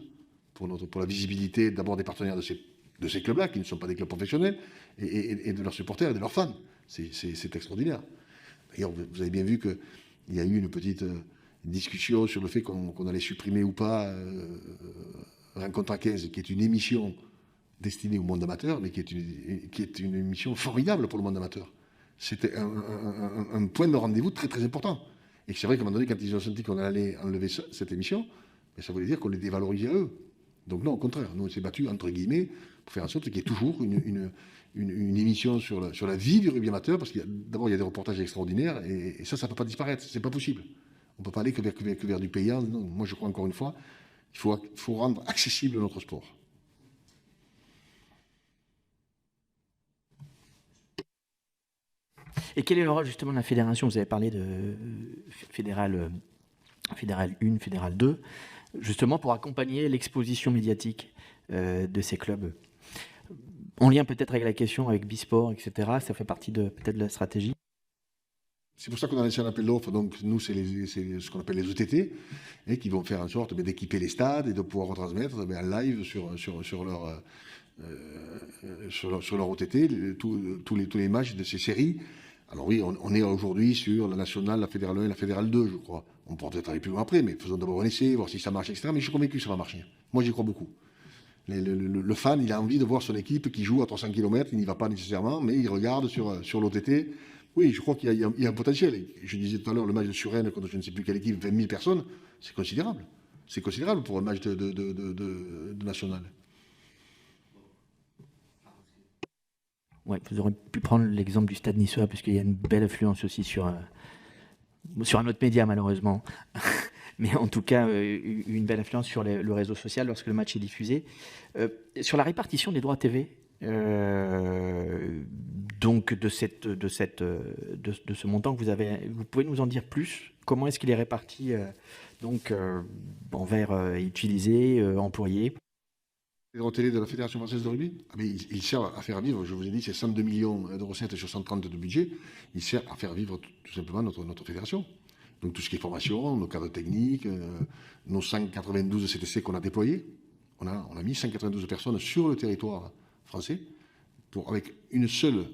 pour la visibilité d'abord des partenaires de ces clubs-là, qui ne sont pas des clubs professionnels, et de leurs supporters et de leurs fans. C'est extraordinaire. D'ailleurs, vous avez bien vu qu'il y a eu une petite discussion sur le fait qu'on allait supprimer ou pas Rencontre à 15, qui est une émission destinée au monde amateur, mais qui est une émission formidable pour le monde amateur. C'était un point de rendez-vous très très important. Et c'est vrai qu'à un moment donné, quand ils ont senti qu'on allait enlever cette émission, ça voulait dire qu'on les dévalorisait à eux. Donc non, au contraire, nous on s'est battus, entre guillemets, pour faire en sorte qu'il y ait toujours une émission sur la vie du rugby amateur, parce qu'il d'abord il y a des reportages extraordinaires, et ça ne peut pas disparaître, c'est pas possible. On ne peut pas aller que vers du payant. Non, moi je crois encore une fois, il faut rendre accessible notre sport. Et quel est le rôle justement de la fédération? Vous avez parlé de fédéral 1, fédéral 2, justement pour accompagner l'exposition médiatique de ces clubs. En lien peut-être avec la question avec Bisport, etc., ça fait partie peut-être de la stratégie. C'est pour ça qu'on a lancé un appel d'offres. Donc nous, c'est ce qu'on appelle les ETT, qui vont faire en sorte d'équiper les stades et de pouvoir retransmettre en live sur leur OTT tous les matchs de ces séries. Alors oui, on est aujourd'hui sur la nationale, la fédérale 1 et la fédérale 2, je crois. On pourra peut-être aller plus loin après, mais faisons d'abord un essai, voir si ça marche, etc. Mais je suis convaincu que ça va marcher. Moi, j'y crois beaucoup. Le fan, il a envie de voir son équipe qui joue à 300 km, il n'y va pas nécessairement, mais il regarde sur l'OTT. Oui, je crois qu'il y a un potentiel. Je disais tout à l'heure, le match de Suresnes contre je ne sais plus quelle équipe, 20 000 personnes, c'est considérable. C'est considérable pour un match de national. Ouais, vous aurez pu prendre l'exemple du Stade niçois, puisqu'il y a une belle affluence aussi sur un autre média, malheureusement. Mais en tout cas, une belle influence sur le réseau social lorsque le match est diffusé. Sur la répartition des droits TV, donc de ce montant que vous avez, vous pouvez nous en dire plus? Comment est-ce qu'il est réparti envers utilisés, employés? Les droits télé de la Fédération française de rugby, il sert à faire vivre, je vous ai dit, c'est 102 millions de recettes sur 130 de budget, il sert à faire vivre tout simplement notre fédération. Donc tout ce qui est formation, nos cadres techniques, nos 192 CTC qu'on a déployés. On a mis 192 personnes sur le territoire français avec une seule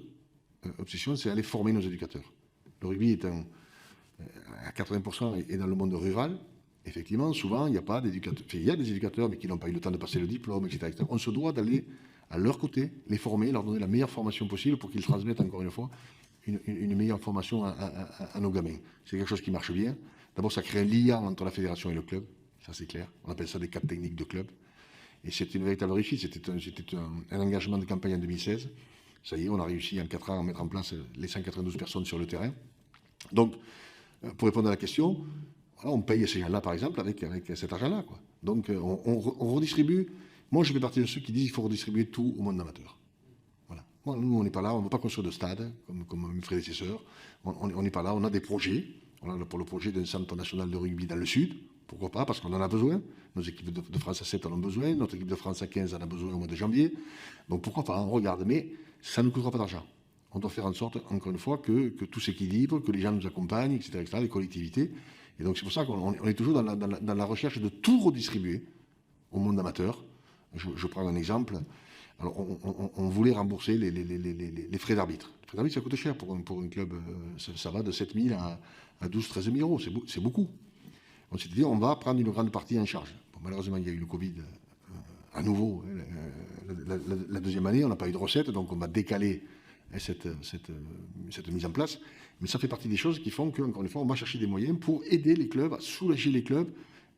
obsession, c'est aller former nos éducateurs. Le rugby est à 80% est dans le monde rural. Effectivement, souvent, il n'y a pas d'éducateurs. Enfin, il y a des éducateurs, mais qui n'ont pas eu le temps de passer le diplôme, etc. On se doit d'aller à leur côté, les former, leur donner la meilleure formation possible pour qu'ils transmettent, encore une fois, une meilleure formation à nos gamins. C'est quelque chose qui marche bien. D'abord, ça crée un lien entre la fédération et le club. Ça, c'est clair. On appelle ça des cadres techniques de club. Et c'est une véritable réussite. C'était un engagement de campagne en 2016. Ça y est, on a réussi en 4 ans à mettre en place les 192 personnes sur le terrain. Donc, pour répondre à la question, voilà, on paye ces gens-là, par exemple, avec cet argent-là, quoi. Donc, on redistribue. Moi, je fais partie de ceux qui disent qu'il faut redistribuer tout au monde amateur. Voilà. Bon, nous, on n'est pas là, on ne veut pas construire de stade, comme mes prédécesseurs. On n'est pas là, on a des projets. On a pour le projet d'un centre national de rugby dans le Sud. Pourquoi pas? Parce qu'on en a besoin. Nos équipes de France à 7 en ont besoin. Notre équipe de France à 15 en a besoin au mois de janvier. Donc pourquoi pas? On regarde. Mais ça ne nous coûtera pas d'argent. On doit faire en sorte, encore une fois, que tout s'équilibre, que les gens nous accompagnent, etc., les collectivités. Et donc c'est pour ça qu'on est toujours dans la recherche de tout redistribuer au monde amateur. Je prends un exemple. Alors on voulait rembourser les frais d'arbitre. Les frais d'arbitre, ça coûte cher pour un club. Ça va de 7 000 à 12 000, 13 000 euros. C'est beaucoup. On s'est dit, on va prendre une grande partie en charge. Bon, malheureusement, il y a eu le Covid à nouveau. La deuxième année, on n'a pas eu de recettes, donc on va décaler cette mise en place. Mais ça fait partie des choses qui font qu'encore une fois, on va chercher des moyens pour aider les clubs, à soulager les clubs,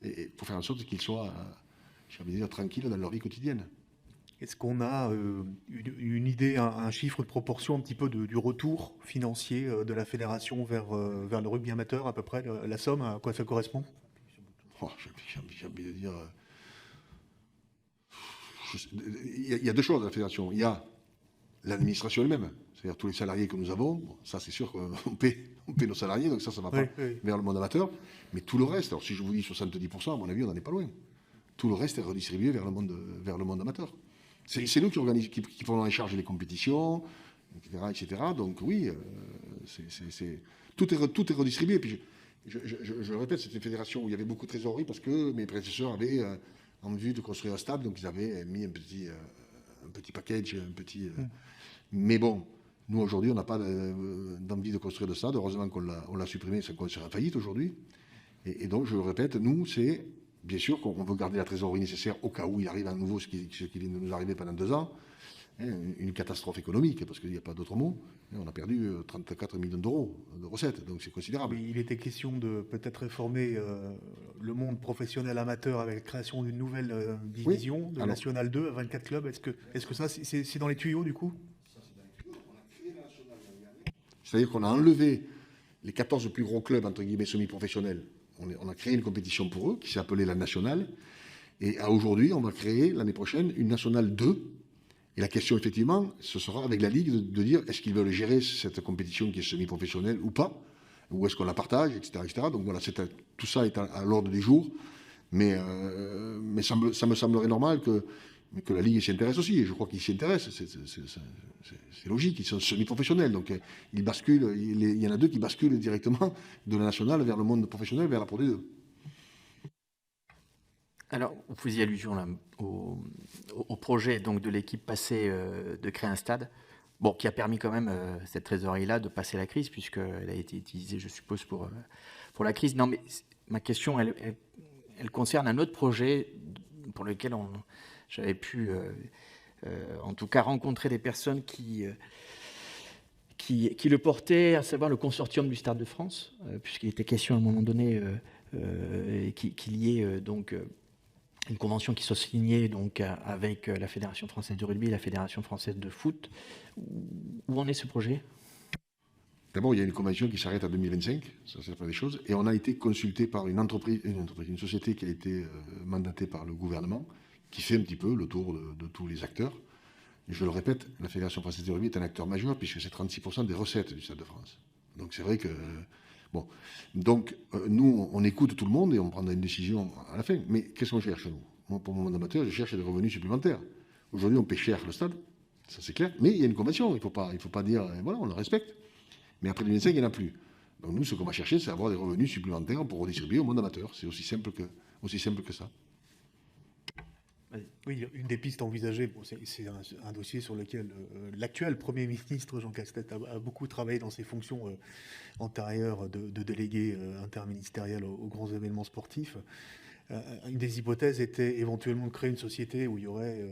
et pour faire en sorte qu'ils soient, j'ai envie de dire, tranquilles dans leur vie quotidienne. Est-ce qu'on a une idée, un chiffre de proportion un petit peu du retour financier de la fédération vers le rugby amateur, à peu près, la somme, à quoi ça correspond? J'ai envie de dire... Il y a deux choses à la fédération. Il y a l'administration elle-même, c'est-à-dire tous les salariés que nous avons. Bon, ça, c'est sûr qu'on paie nos salariés, donc ça ne va pas vers le monde amateur. Mais tout le reste, alors si je vous dis 70%, à mon avis, on n'en est pas loin. Tout le reste est redistribué vers le monde amateur. C'est nous qui prenons en charge les compétitions, etc. Donc oui, tout est redistribué. Puis je le répète, c'était une fédération où il y avait beaucoup de trésorerie parce que mes prédécesseurs avaient en vue de construire un stade, donc ils avaient mis un petit package, mais bon, nous aujourd'hui, on n'a pas d'envie de construire de stade. Heureusement qu'on l'a supprimé, ça serait faillite aujourd'hui. Et donc, je le répète, nous, c'est bien sûr qu'on veut garder la trésorerie nécessaire au cas où il arrive à nouveau ce qui vient de nous arriver pendant 2 ans, hein, une catastrophe économique, parce qu'il n'y a pas d'autre mot. On a perdu 34 millions d'euros de recettes, donc c'est considérable. Il était question de peut-être réformer le monde professionnel amateur avec la création d'une nouvelle division, de National 2 à 24 clubs. Est-ce que ça, c'est dans les tuyaux, du coup ? C'est-à-dire qu'on a enlevé les 14 plus gros clubs, entre guillemets, semi-professionnels. On a créé une compétition pour eux qui s'est appelée la Nationale. Et aujourd'hui, on va créer l'année prochaine une Nationale 2. Et la question, effectivement, ce sera avec la Ligue de dire est-ce qu'ils veulent gérer cette compétition qui est semi-professionnelle ou pas, ou est-ce qu'on la partage, etc. Donc voilà, tout ça est à l'ordre du jour. Mais ça me semblerait normal que la Ligue s'y intéresse aussi. Et je crois qu'ils s'y intéressent. C'est logique, ils sont semi-professionnels. Donc ils basculent, il y en a 2 qui basculent directement de la nationale vers le monde professionnel, vers la Pro D2. Alors, vous faisiez allusion là, au projet donc, de l'équipe passée de créer un stade, bon, qui a permis quand même cette trésorerie-là de passer la crise, puisqu'elle a été utilisée, je suppose, pour la crise. Non, mais ma question, elle concerne un autre projet pour lequel j'avais pu, en tout cas, rencontrer des personnes qui le portaient, à savoir le consortium du Stade de France, puisqu'il était question à un moment donné qu'il y ait donc une convention qui soit signée donc, avec la Fédération française de rugby et la Fédération française de foot. Où en est ce projet ? D'abord, il y a une convention qui s'arrête en 2025, ça c'est la première des choses, et on a été consulté par une société qui a été mandatée par le gouvernement, qui fait un petit peu le tour de tous les acteurs. Et je le répète, la Fédération française de rugby est un acteur majeur, puisque c'est 36% des recettes du Stade de France. Donc c'est vrai que... Bon, donc nous, on écoute tout le monde et on prendra une décision à la fin. Mais qu'est-ce qu'on cherche, nous ? Moi, pour mon monde amateur, je cherche des revenus supplémentaires. Aujourd'hui, on paie cher le stade, ça c'est clair, mais il y a une convention, il ne faut pas dire, voilà, on le respecte. Mais après 2025, il n'y en a plus. Donc nous, ce qu'on va chercher, c'est avoir des revenus supplémentaires pour redistribuer au monde amateur. C'est aussi simple que ça. Oui, une des pistes envisagées, c'est un dossier sur lequel l'actuel Premier ministre Jean Castex a beaucoup travaillé dans ses fonctions antérieures de délégué interministériel aux grands événements sportifs. Une des hypothèses était éventuellement de créer une société où il y aurait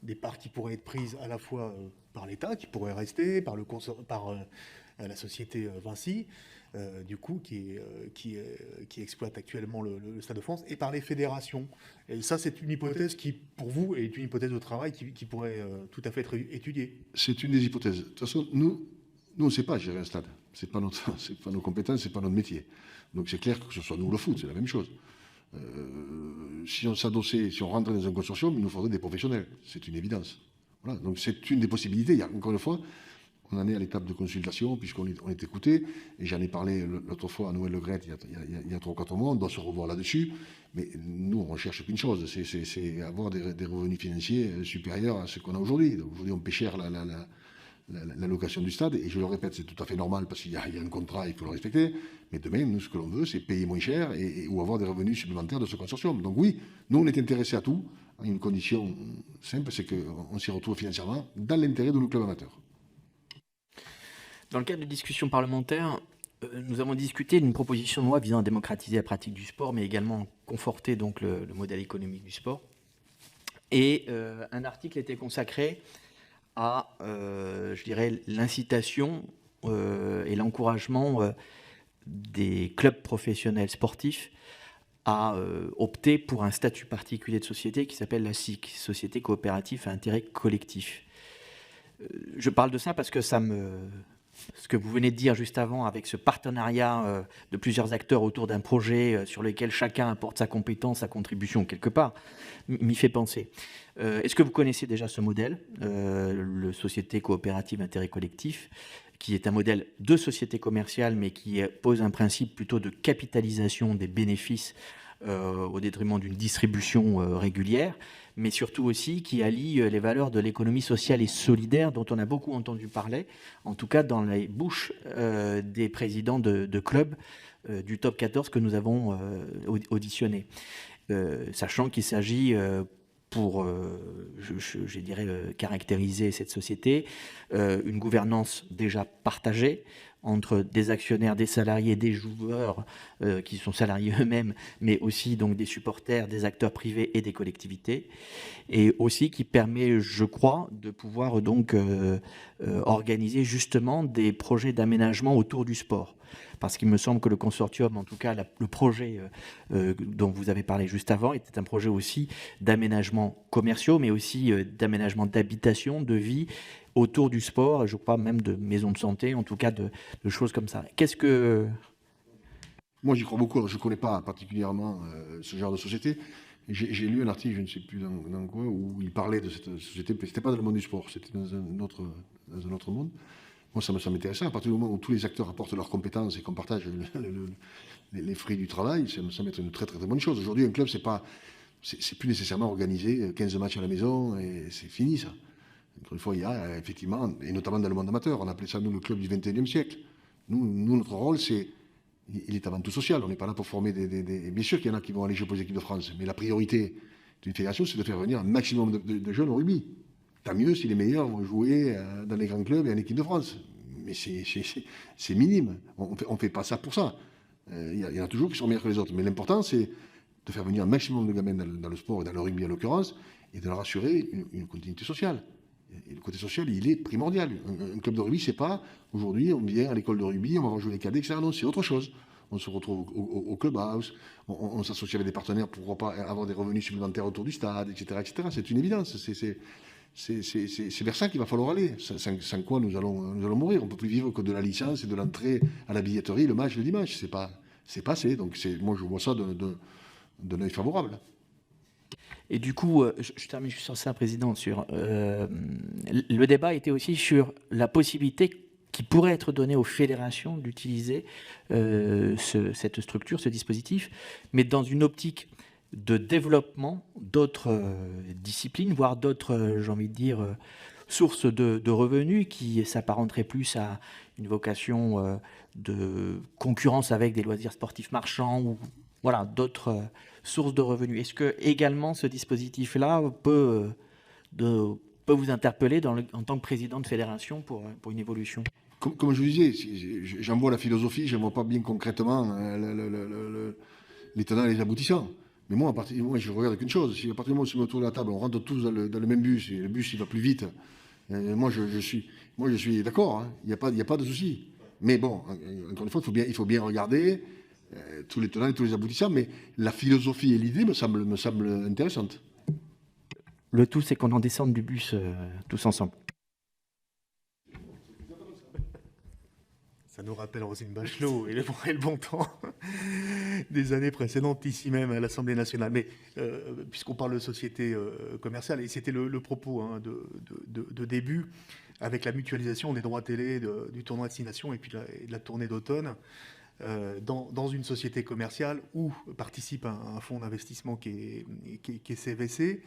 des parts qui pourraient être prises à la fois par l'État, qui pourraient rester, par la société Vinci, du coup, qui exploite actuellement le Stade de France, et par les fédérations. Et ça, c'est une hypothèse qui, pour vous, est une hypothèse de travail qui pourrait tout à fait être étudiée. C'est une des hypothèses. De toute façon, nous on ne sait pas gérer un stade. Ce n'est pas nos compétences, ce n'est pas notre métier. Donc c'est clair que ce soit nous le foot, c'est la même chose. Si on s'adossait, si on rentrait dans un consortium, il nous faudrait des professionnels. C'est une évidence. Voilà. Donc c'est une des possibilités. Il y a, encore une fois, on en est à l'étape de consultation, puisqu'on est écouté, et j'en ai parlé l'autre fois à Noël Le Graët, il y a 3 ou 4 mois, on doit se revoir là-dessus, mais nous, on ne cherche qu'une chose, c'est avoir des revenus financiers supérieurs à ce qu'on a aujourd'hui. Aujourd'hui, on paie cher la location du stade, et je le répète, c'est tout à fait normal, parce qu'il y a un contrat, il faut le respecter, mais demain, nous, ce que l'on veut, c'est payer moins cher, ou avoir des revenus supplémentaires de ce consortium. Donc oui, nous, on est intéressés à tout, à une condition simple, c'est qu'on s'y retrouve financièrement dans l'intérêt de nos clubs amateurs. Dans le cadre de discussions parlementaires, nous avons discuté d'une proposition de loi visant à démocratiser la pratique du sport, mais également conforter donc le modèle économique du sport. Et un article était consacré à, je dirais, l'incitation et l'encouragement des clubs professionnels sportifs à opter pour un statut particulier de société qui s'appelle la SIC, Société coopérative à intérêt collectif. Je parle de ça parce que ce que vous venez de dire juste avant, avec ce partenariat de plusieurs acteurs autour d'un projet sur lequel chacun apporte sa compétence, sa contribution quelque part, m'y fait penser. Est-ce que vous connaissez déjà ce modèle, le Société coopérative intérêt collectif, qui est un modèle de société commerciale, mais qui pose un principe plutôt de capitalisation des bénéfices au détriment d'une distribution régulière, mais surtout aussi qui allie les valeurs de l'économie sociale et solidaire dont on a beaucoup entendu parler, en tout cas dans les bouches des présidents de clubs du top 14 que nous avons auditionné. Sachant qu'il s'agit pour, je dirais, caractériser cette société, une gouvernance déjà partagée entre des actionnaires, des salariés, des joueurs qui sont salariés eux-mêmes, mais aussi donc des supporters, des acteurs privés et des collectivités, et aussi qui permet, je crois, de pouvoir donc organiser justement des projets d'aménagement autour du sport. Parce qu'il me semble que le consortium, en tout cas le projet dont vous avez parlé juste avant, était un projet aussi d'aménagement commerciaux, mais aussi d'aménagement d'habitation, de vie autour du sport, je crois même de maisons de santé, en tout cas de choses comme ça. Qu'est-ce que... Moi, j'y crois beaucoup. Alors, je ne connais pas particulièrement ce genre de société. J'ai lu un article, je ne sais plus dans quoi, où il parlait de cette société. Ce n'était pas dans le monde du sport, c'était dans un autre monde. Moi, ça m'intéressait. À partir du moment où tous les acteurs apportent leurs compétences et qu'on partage les fruits du travail, ça me semble être une très, très, très bonne chose. Aujourd'hui, un club, c'est plus nécessairement organiser 15 matchs à la maison et c'est fini, ça. Encore une fois, il y a effectivement, et notamment dans le monde amateur, on appelait ça, nous, le club du 21e siècle. Nous notre rôle, il est avant tout social. On n'est pas là pour former Bien sûr qu'il y en a qui vont aller jouer pour les équipes de France, mais la priorité d'une fédération, c'est de faire venir un maximum de jeunes au rugby. Tant mieux si les meilleurs vont jouer dans les grands clubs et en équipe de France. Mais c'est minime. On ne fait pas ça pour ça. Il y en a toujours qui sont meilleurs que les autres. Mais l'important, c'est de faire venir un maximum de gamins dans le sport et dans le rugby en l'occurrence, et de leur assurer une continuité sociale. Et le côté social, il est primordial. Un club de rugby, c'est pas aujourd'hui, on vient à l'école de rugby, on va jouer les cadets, etc. Non, c'est autre chose. On se retrouve au clubhouse, on s'associe avec des partenaires pour pas avoir des revenus supplémentaires autour du stade, etc. etc. C'est une évidence. C'est vers ça qu'il va falloir aller. Sans quoi nous allons mourir. On ne peut plus vivre que de la licence et de l'entrée à la billetterie le match le dimanche. C'est pas assez. Donc moi, je vois ça d'un œil favorable. Et du coup, je termine juste sur ça, Président, le débat était aussi sur la possibilité qui pourrait être donnée aux fédérations d'utiliser cette structure, ce dispositif, mais dans une optique de développement d'autres disciplines, voire d'autres, j'ai envie de dire, sources de revenus qui s'apparenteraient plus à une vocation de concurrence avec des loisirs sportifs marchands ou voilà, d'autres sources de revenus. Est-ce que également ce dispositif-là peut vous interpeller en tant que président de fédération pour une évolution? Comme je vous disais, j'en vois la philosophie, je ne vois pas bien concrètement les tenants et les aboutissants. Mais moi, je regarde qu'une chose. Si à partir du moment où on se met autour de la table, on rentre tous dans le même bus, et le bus il va plus vite, moi je suis d'accord, hein, il n'y a pas de souci. Mais bon, encore une fois, il faut bien regarder tous les tenants et tous les aboutissants, mais la philosophie et l'idée me semblent intéressantes. Le tout, c'est qu'on en descende du bus tous ensemble. Ça nous rappelle Roselyne Bachelot et le bon temps des années précédentes, ici même à l'Assemblée nationale. Mais puisqu'on parle de société commerciale, et c'était le propos hein, de début, avec la mutualisation des droits télé du tournoi Destination et puis de la tournée d'automne, dans une société commerciale où participe un fonds d'investissement qui est CVC,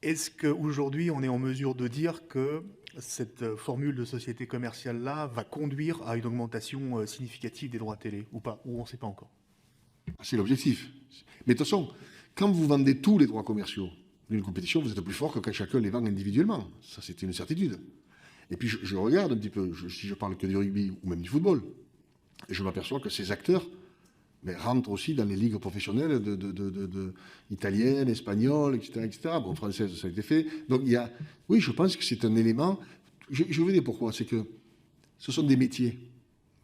est-ce qu'aujourd'hui on est en mesure de dire que cette formule de société commerciale-là va conduire à une augmentation significative des droits télé ou pas, ou on ne sait pas encore? C'est l'objectif. Mais de toute façon, quand vous vendez tous les droits commerciaux d'une compétition, vous êtes plus fort que quand chacun les vend individuellement. Ça, c'est une certitude. Et puis je regarde un petit peu, si je parle que du rugby ou même du football, et je m'aperçois que ces acteurs rentrent aussi dans les ligues professionnelles italiennes, espagnoles, etc. Bon, françaises, ça a été fait. Donc oui, je pense que c'est un élément. Je vais dire pourquoi. C'est que ce sont des métiers,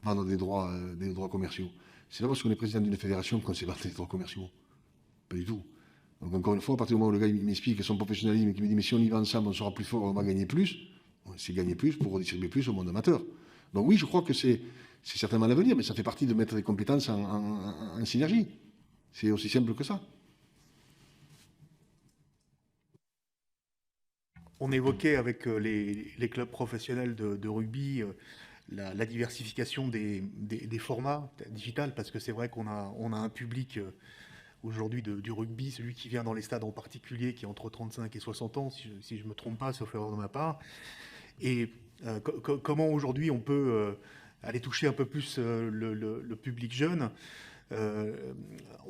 vendre des droits commerciaux. C'est pas parce qu'on est président d'une fédération qu'on sait vendre des droits commerciaux. Pas du tout. Donc encore une fois, à partir du moment où le gars m'explique son professionnalisme et qu'il me dit mais si on y va ensemble, on sera plus fort, on va gagner plus. C'est gagner plus pour redistribuer plus au monde amateur. Donc oui, je crois que c'est certainement l'avenir, mais ça fait partie de mettre les compétences en synergie. C'est aussi simple que ça. On évoquait avec les clubs professionnels de rugby la diversification des formats digitales, parce que c'est vrai qu'on a un public aujourd'hui du rugby, celui qui vient dans les stades en particulier, qui est entre 35 et 60 ans, si je ne me trompe pas, sauf erreur de ma part. Et comment aujourd'hui on peut aller toucher un peu plus le public jeune.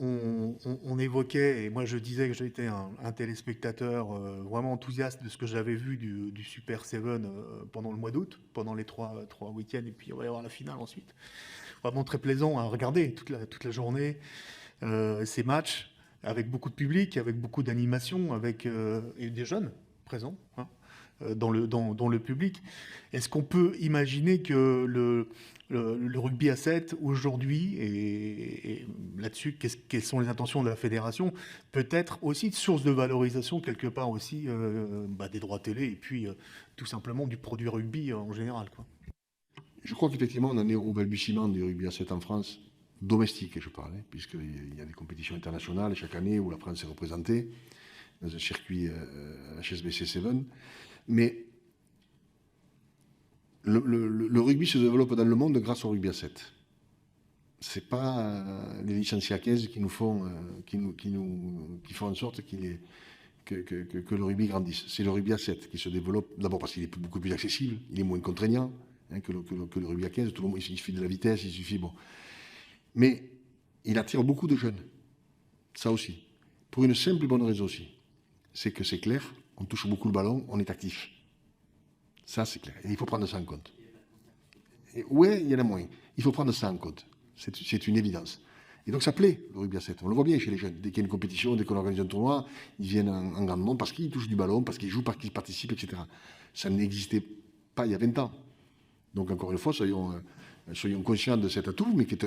On évoquait, et moi je disais que j'étais un téléspectateur vraiment enthousiaste de ce que j'avais vu du Super 7 pendant le mois d'août, pendant les trois week-ends, et puis on va y avoir la finale ensuite. Vraiment très plaisant à regarder toute la journée, ces matchs, avec beaucoup de public, avec beaucoup d'animation, avec et des jeunes présents, hein, dans le public. Est-ce qu'on peut imaginer que le rugby à 7 aujourd'hui, et là-dessus, quelles sont les intentions de la fédération, peut être aussi de source de valorisation quelque part aussi des droits télé et puis tout simplement du produit rugby en général, quoi. Je crois qu'effectivement, on en est au balbutiement du rugby à 7 en France, domestique, je parle, hein, puisqu'il y a des compétitions internationales chaque année où la France est représentée dans un circuit HSBC 7. Mais le rugby se développe dans le monde grâce au rugby à 7. Ce n'est pas les licenciés à 15 qui font en sorte que le rugby grandisse. C'est le rugby à 7 qui se développe, d'abord parce qu'il est beaucoup plus accessible, il est moins contraignant, hein, que le rugby à 15. Tout le monde, il suffit de la vitesse, il suffit... Bon. Mais il attire beaucoup de jeunes. Ça aussi. Pour une simple et bonne raison aussi. C'est que c'est clair, on touche beaucoup le ballon, on est actif. Ça, c'est clair. Et il faut prendre ça en compte. Oui, il y en a moins. Il faut prendre ça en compte. C'est une évidence. Et donc ça plaît, le rugby à 7. On le voit bien chez les jeunes. Dès qu'il y a une compétition, dès qu'on organise un tournoi, ils viennent en grand nombre parce qu'ils touchent du ballon, parce qu'ils jouent, parce qu'ils participent, etc. Ça n'existait pas il y a 20 ans. Donc encore une fois, soyons conscients de cet atout, mais qui est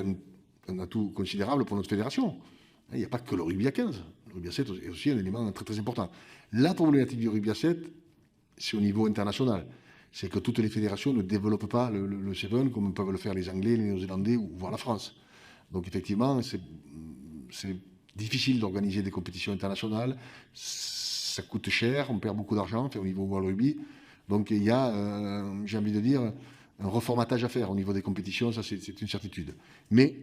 un atout considérable pour notre fédération. Il n'y a pas que le rugby à 15. Le rugby à 7 est aussi un élément très très important. La problématique du rugby à 7, c'est au niveau international. C'est que toutes les fédérations ne développent pas le 7 comme peuvent le faire les Anglais, les Néo-Zélandais ou voire la France. Donc effectivement, c'est difficile d'organiser des compétitions internationales. Ça coûte cher, on perd beaucoup d'argent au niveau World Rugby. Donc il y a, j'ai envie de dire, un reformatage à faire au niveau des compétitions, ça c'est une certitude. Mais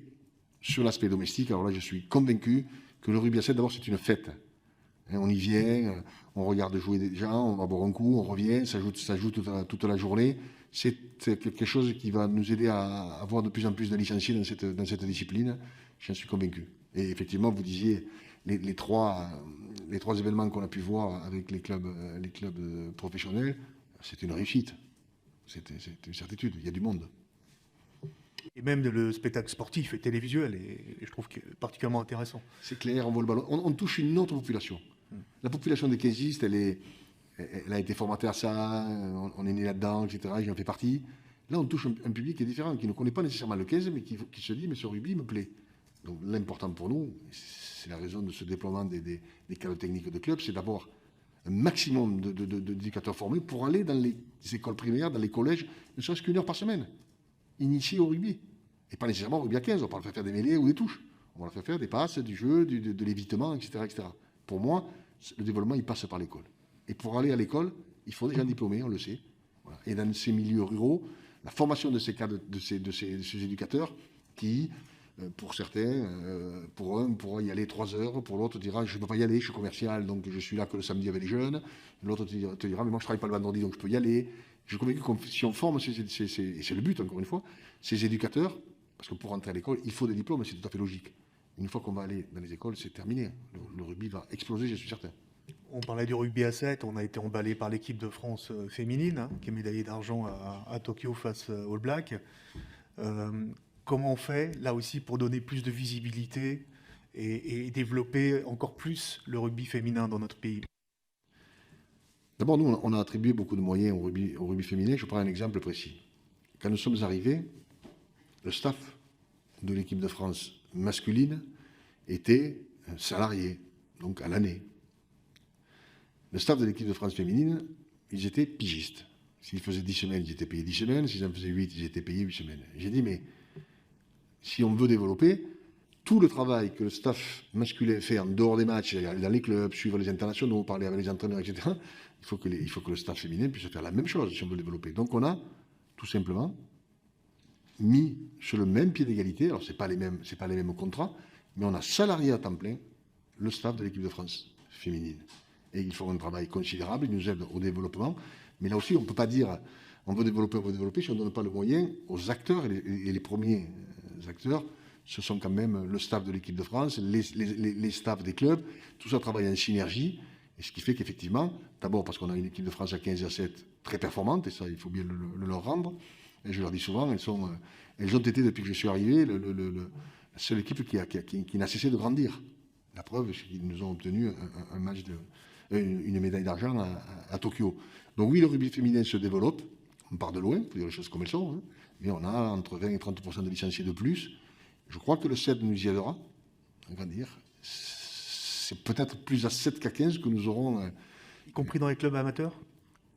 sur l'aspect domestique, alors là je suis convaincu que le rugby à 7, d'abord c'est une fête. On y vient, on regarde jouer des gens, on va boire un coup, on revient, ça joue toute la journée. C'est quelque chose qui va nous aider à avoir de plus en plus de licenciés dans cette discipline. J'en suis convaincu. Et effectivement, vous disiez les trois événements qu'on a pu voir avec les clubs professionnels, c'est une réussite. C'est une certitude. Il y a du monde. Et même le spectacle sportif et télévisuel, et je trouve que particulièrement intéressant. C'est clair, on voit le ballon. On touche une autre population. La population des 15istes, elle a été formatée à ça, on est né là-dedans, etc. J'en fais partie. Là, on touche un public qui est différent, qui ne connaît pas nécessairement le 15, mais qui se dit, mais ce rugby me plaît. Donc l'important pour nous, c'est la raison de ce déploiement des cadres techniques de club, c'est d'avoir un maximum d'éducateurs formés pour aller dans les écoles primaires, dans les collèges, ne serait-ce qu'une heure par semaine, initiés au rugby. Et pas nécessairement au rugby à 15, on va leur faire faire des mêlées ou des touches. On va leur faire faire des passes, du jeu, de l'évitement, etc., etc. Pour moi, le développement, il passe par l'école. Et pour aller à l'école, il faut des gens diplômés, on le sait. Voilà. Et dans ces milieux ruraux, la formation de ces cadres, de ces éducateurs qui, pour certains, pour un, pourra y aller 3 heures, pour l'autre dira je ne peux pas y aller, je suis commercial, donc je suis là que le samedi avec les jeunes. L'autre te dira mais moi je ne travaille pas le vendredi, donc je peux y aller. Je suis convaincu que si on forme, et c'est le but encore une fois, ces éducateurs, parce que pour rentrer à l'école, il faut des diplômes, c'est tout à fait logique. Une fois qu'on va aller dans les écoles, c'est terminé. Le rugby va exploser, je suis certain. On parlait du rugby à 7, on a été emballé par l'équipe de France féminine, hein, qui est médaillée d'argent à Tokyo face aux All Blacks. Comment on fait, là aussi, pour donner plus de visibilité et développer encore plus le rugby féminin dans notre pays? D'abord, nous, on a attribué beaucoup de moyens au rugby féminin. Je prends un exemple précis. Quand nous sommes arrivés, le staff de l'équipe de France masculine était salarié, donc à l'année. Le staff de l'équipe de France féminine, ils étaient pigistes. S'ils faisaient 10 semaines, ils étaient payés 10 semaines. S'ils en faisaient 8, ils étaient payés 8 semaines. J'ai dit, mais si on veut développer, tout le travail que le staff masculin fait en dehors des matchs, aller dans les clubs, suivre les internationaux, parler avec les entraîneurs, etc., il faut que le staff féminin puisse faire la même chose si on veut le développer. Donc on a tout simplement mis sur le même pied d'égalité, alors ce n'est pas les mêmes contrats, mais on a salarié à temps plein le staff de l'équipe de France féminine. Et ils font un travail considérable, ils nous aident au développement. Mais là aussi, on ne peut pas dire on veut développer si on ne donne pas le moyen aux acteurs. Et les premiers acteurs, ce sont quand même le staff de l'équipe de France, les staffs des clubs. Tout ça travaille en synergie. Et ce qui fait qu'effectivement, d'abord parce qu'on a une équipe de France à 15 et à 7 très performante, et ça, il faut bien le leur rendre. Et je leur dis souvent, elles ont été, depuis que je suis arrivé, la seule équipe qui n'a cessé de grandir. La preuve, c'est qu'ils nous ont obtenu un match une médaille d'argent à Tokyo. Donc oui, le rugby féminin se développe. On part de loin, il faut dire les choses comme elles sont. Hein. Mais on a entre 20 et 30% de licenciés de plus. Je crois que le 7 nous y aidera à grandir. C'est peut-être plus à 7 qu'à 15 que nous aurons... Y compris dans les clubs amateurs?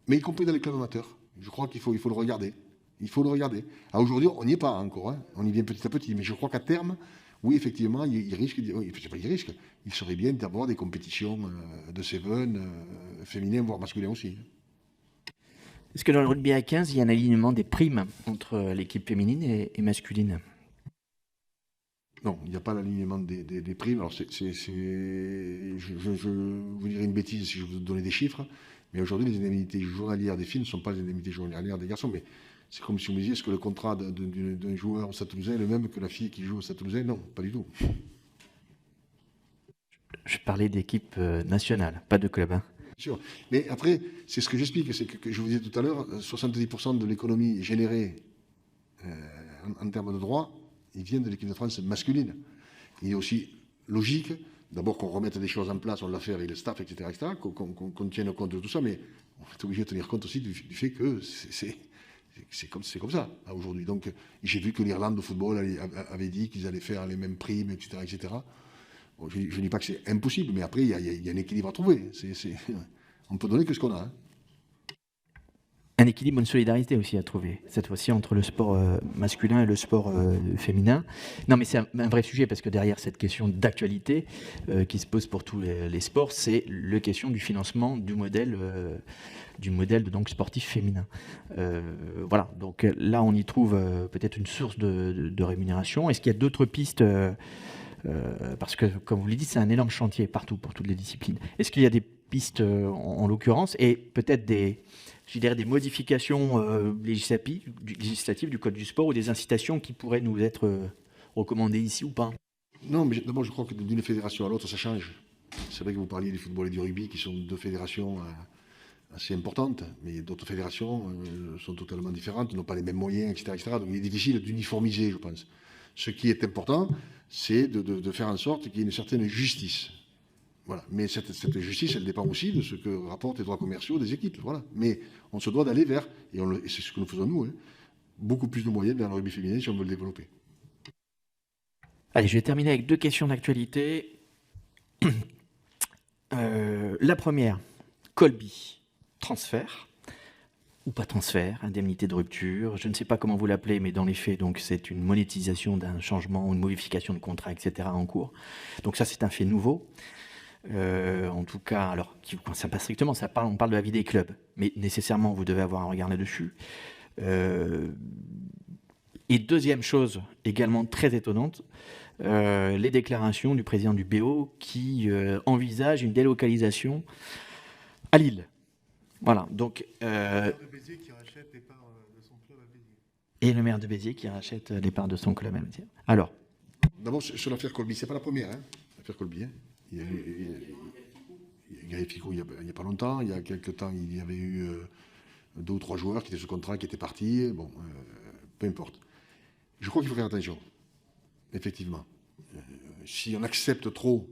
Mais y compris dans les clubs amateurs. Je crois qu'il faut le regarder. Il faut le regarder. Aujourd'hui, on n'y est pas encore. Hein. On y vient petit à petit. Mais je crois qu'à terme, oui, effectivement, il serait bien d'avoir des compétitions de Seven féminines, voire masculines aussi. Est-ce que dans le rugby à 15, il y a un alignement des primes entre l'équipe féminine et masculine? Non, il n'y a pas l'alignement des primes. Alors, je vous dirais une bêtise si je vous donnais des chiffres, mais aujourd'hui, les indemnités journalières des filles ne sont pas les indemnités journalières des garçons. Mais c'est comme si vous me disiez, est-ce que le contrat d'un joueur au Stade Toulousain est le même que la fille qui joue au Stade Toulousain? Non, pas du tout. Je parlais d'équipe nationale, pas de club. Hein. Sûr. Mais après, c'est ce que j'explique, c'est que je vous disais tout à l'heure, 70% de l'économie générée en termes de droits, ils viennent de l'équipe de France masculine. Il est aussi logique, d'abord qu'on remette des choses en place, on l'a fait avec le staff, etc., qu'on tienne compte de tout ça, mais on est obligé de tenir compte aussi du fait que c'est comme ça aujourd'hui. Donc j'ai vu que l'Irlande de football avait dit qu'ils allaient faire les mêmes primes, etc., etc. Bon, je ne dis pas que c'est impossible, mais après, il y a un équilibre à trouver. On ne peut donner que ce qu'on a. Hein. Un équilibre, une solidarité aussi à trouver, cette fois-ci, entre le sport masculin et le sport féminin. Non, mais c'est un vrai sujet, parce que derrière cette question d'actualité qui se pose pour tous les sports, c'est la question du financement du modèle donc, sportif féminin. Voilà, donc là, on y trouve peut-être une source de rémunération. Est-ce qu'il y a d'autres pistes parce que, comme vous l'avez dit, c'est un énorme chantier partout, pour toutes les disciplines. Est-ce qu'il y a des pistes, en l'occurrence, et peut-être des modifications législatives du Code du sport ou des incitations qui pourraient nous être recommandées ici ou pas? Non, mais d'abord, je crois que d'une fédération à l'autre, ça change. C'est vrai que vous parliez du football et du rugby, qui sont deux fédérations assez importantes, mais d'autres fédérations sont totalement différentes, n'ont pas les mêmes moyens, etc., etc. Donc il est difficile d'uniformiser, je pense. Ce qui est important, c'est de faire en sorte qu'il y ait une certaine justice. Voilà. Mais cette justice, elle dépend aussi de ce que rapportent les droits commerciaux des équipes. Voilà. Mais on se doit d'aller vers, et c'est ce que nous faisons nous, hein, beaucoup plus de moyens vers le rugby féminin si on veut le développer. Allez, je vais terminer avec 2 questions d'actualité. La première, Colby, transfert ou pas transfert, indemnité de rupture, je ne sais pas comment vous l'appelez, mais dans les faits, donc c'est une monétisation d'un changement, une modification de contrat, etc. en cours. Donc ça, c'est un fait nouveau. En tout cas, alors, qui ne vous concerne pas strictement, on parle de la vie des clubs, mais nécessairement, vous devez avoir un regard là-dessus. Et deuxième chose, également très étonnante, les déclarations du président du BO qui envisage une délocalisation à Lille. Voilà, donc... Le maire de Béziers qui rachète les parts de son club à Béziers. Et le maire de Béziers qui rachète les parts de son club à Béziers. Alors... D'abord, sur l'affaire Colby, ce n'est pas la première, hein, l'affaire Colby. Hein. Il y a Ficou il n'y a pas longtemps, il y a quelques temps, il y avait eu 2 ou 3 joueurs qui étaient sous contrat, qui étaient partis, bon, peu importe. Je crois qu'il faut faire attention, effectivement. Si on accepte trop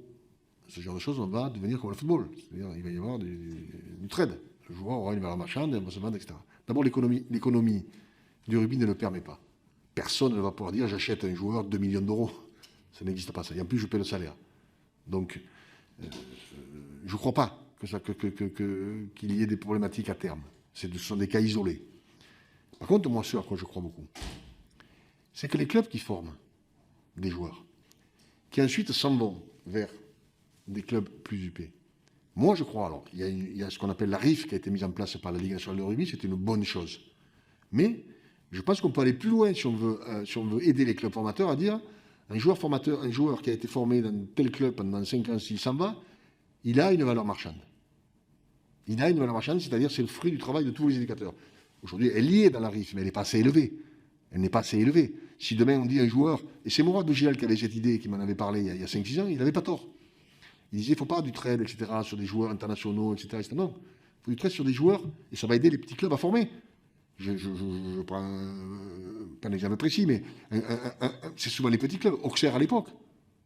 ce genre de choses, on va devenir comme le football. C'est-à-dire il va y avoir du trade. Le joueur aura une valeur marchande, il va se vendre, etc. D'abord, l'économie du rugby ne le permet pas. Personne ne va pouvoir dire j'achète un joueur 2 millions d'euros. Ça n'existe pas ça. Et en plus, je paie le salaire. Donc, je ne crois pas qu'il y ait des problématiques à terme. Ce sont des cas isolés. Par contre, moi, ce à quoi je crois beaucoup, c'est que les clubs qui forment des joueurs, qui ensuite s'en vont vers des clubs plus huppés. Moi, je crois, alors, il y a ce qu'on appelle la RIF qui a été mise en place par la Ligue nationale de rugby, c'est une bonne chose. Mais je pense qu'on peut aller plus loin si on veut aider les clubs formateurs à dire Un joueur formateur, un joueur qui a été formé dans tel club pendant 5 ans, s'il s'en va, il a une valeur marchande. Il a une valeur marchande, c'est-à-dire c'est le fruit du travail de tous les éducateurs. Aujourd'hui, elle y est dans la RIF, mais elle n'est pas assez élevée. Elle n'est pas assez élevée. Si demain on dit un joueur, et c'est Mourad Bougel qui avait cette idée, qui m'en avait parlé il y a 5-6 ans, il n'avait pas tort. Il disait, il ne faut pas du trade, etc., sur des joueurs internationaux, etc. Non, il faut du trade sur des joueurs, et ça va aider les petits clubs à former. Je prends pas un exemple précis, mais c'est souvent les petits clubs. Auxerre à l'époque.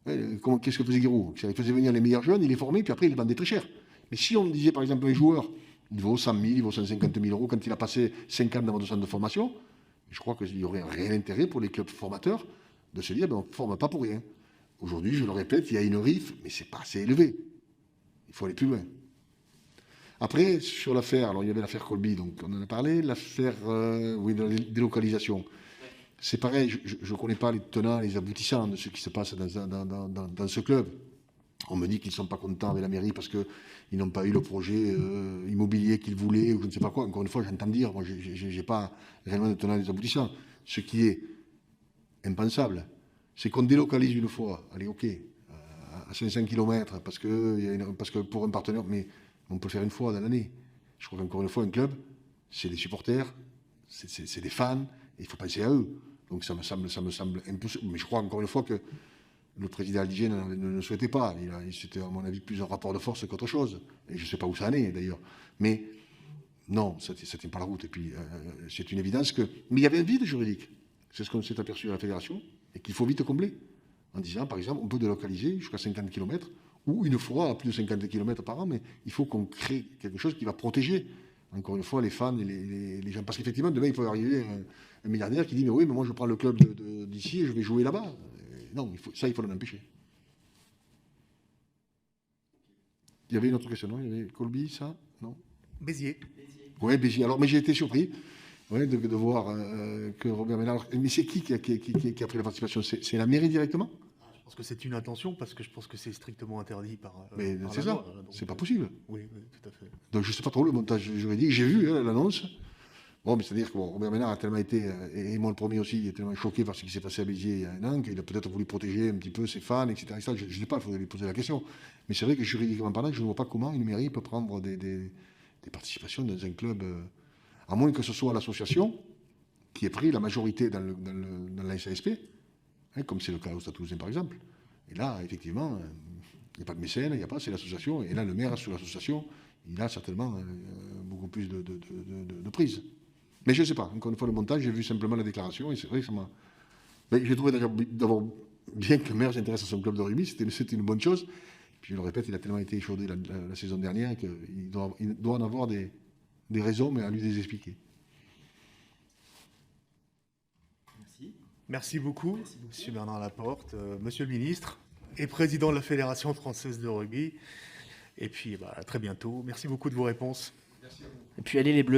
Qu'est-ce que faisait Giroud? Il faisait venir les meilleurs jeunes, il les formait, puis après il les vendait très cher. Mais si on disait par exemple un joueur, il vaut 100 000, il vaut 150 000 euros quand il a passé 5 ans dans votre centre de formation, je crois qu'il y aurait un réel intérêt pour les clubs formateurs de se dire, on ne forme pas pour rien. Aujourd'hui, je le répète, il y a une RIF, mais ce n'est pas assez élevé. Il faut aller plus loin. Après, sur l'affaire, alors il y avait l'affaire Colby, donc on en a parlé, l'affaire de la délocalisation. C'est pareil, je ne connais pas les tenants, les aboutissants de ce qui se passe dans ce club. On me dit qu'ils ne sont pas contents avec la mairie parce qu'ils n'ont pas eu le projet immobilier qu'ils voulaient, ou je ne sais pas quoi. Encore une fois, j'entends dire, moi je n'ai pas réellement de tenants et des aboutissants. Ce qui est impensable, c'est qu'on délocalise une fois, allez ok, à 500 km, parce que pour un partenaire, mais on peut le faire une fois dans l'année. Je crois qu'encore une fois, un club, c'est des supporters, c'est des fans, et il faut penser à eux. Donc ça me semble impossible. Mais je crois encore une fois que le président Aldiger ne le souhaitait pas. C'était à mon avis plus un rapport de force qu'autre chose. Et je ne sais pas où ça en est d'ailleurs. Mais non, ça ne tient pas la route. Et puis c'est une évidence que... Mais il y avait un vide juridique. C'est ce qu'on s'est aperçu à la fédération, et qu'il faut vite combler. En disant, par exemple, on peut délocaliser jusqu'à 50 km, ou une fois à plus de 50 km par an, mais il faut qu'on crée quelque chose qui va protéger, encore une fois, les fans et les gens. Parce qu'effectivement, demain, il peut arriver un milliardaire qui dit, mais oui, mais moi, je prends le club d'ici et je vais jouer là-bas. Non, il faut l'en empêcher. Il y avait une autre question, non? Il y avait Colby, ça? Non? Béziers. Oui, Béziers. Alors, mais j'ai été surpris de voir que Robert Ménard... Mais c'est qui a pris la participation? C'est la mairie directement? Je pense que c'est une intention, parce que je pense que c'est strictement interdit par. Mais par c'est la ça, loi, donc, c'est pas possible. Oui, tout à fait. Donc je ne sais pas trop le montage juridique. J'ai vu l'annonce. Bon, mais c'est-à-dire que Robert Ménard a tellement été, et moi le premier aussi, il est tellement choqué par ce qui s'est passé à Béziers il y a un an, qu'il a peut-être voulu protéger un petit peu ses fans, etc. Je ne sais pas, il faudrait lui poser la question. Mais c'est vrai que juridiquement parlant, je ne vois pas comment une mairie peut prendre des participations dans un club, à moins que ce soit l'association qui ait pris la majorité dans la SASP, comme c'est le cas au Stade Toulousain par exemple. Et là, effectivement, il n'y a pas de mécène, il n'y a pas, c'est l'association. Et là, le maire, sur l'association, il a certainement beaucoup plus de prise. Mais je ne sais pas, encore une fois, le montage, j'ai vu simplement la déclaration, et c'est vrai que ça m'a... Mais j'ai trouvé d'abord bien que le maire s'intéresse à son club de rugby, c'était une bonne chose. Puis je le répète, il a tellement été échaudé la saison dernière qu'il doit en avoir des raisons, mais à lui de les expliquer. Merci beaucoup, Monsieur Bernard Laporte, Monsieur le ministre et président de la Fédération française de rugby. Et puis, à très bientôt. Merci beaucoup de vos réponses. Et puis, allez les Bleus.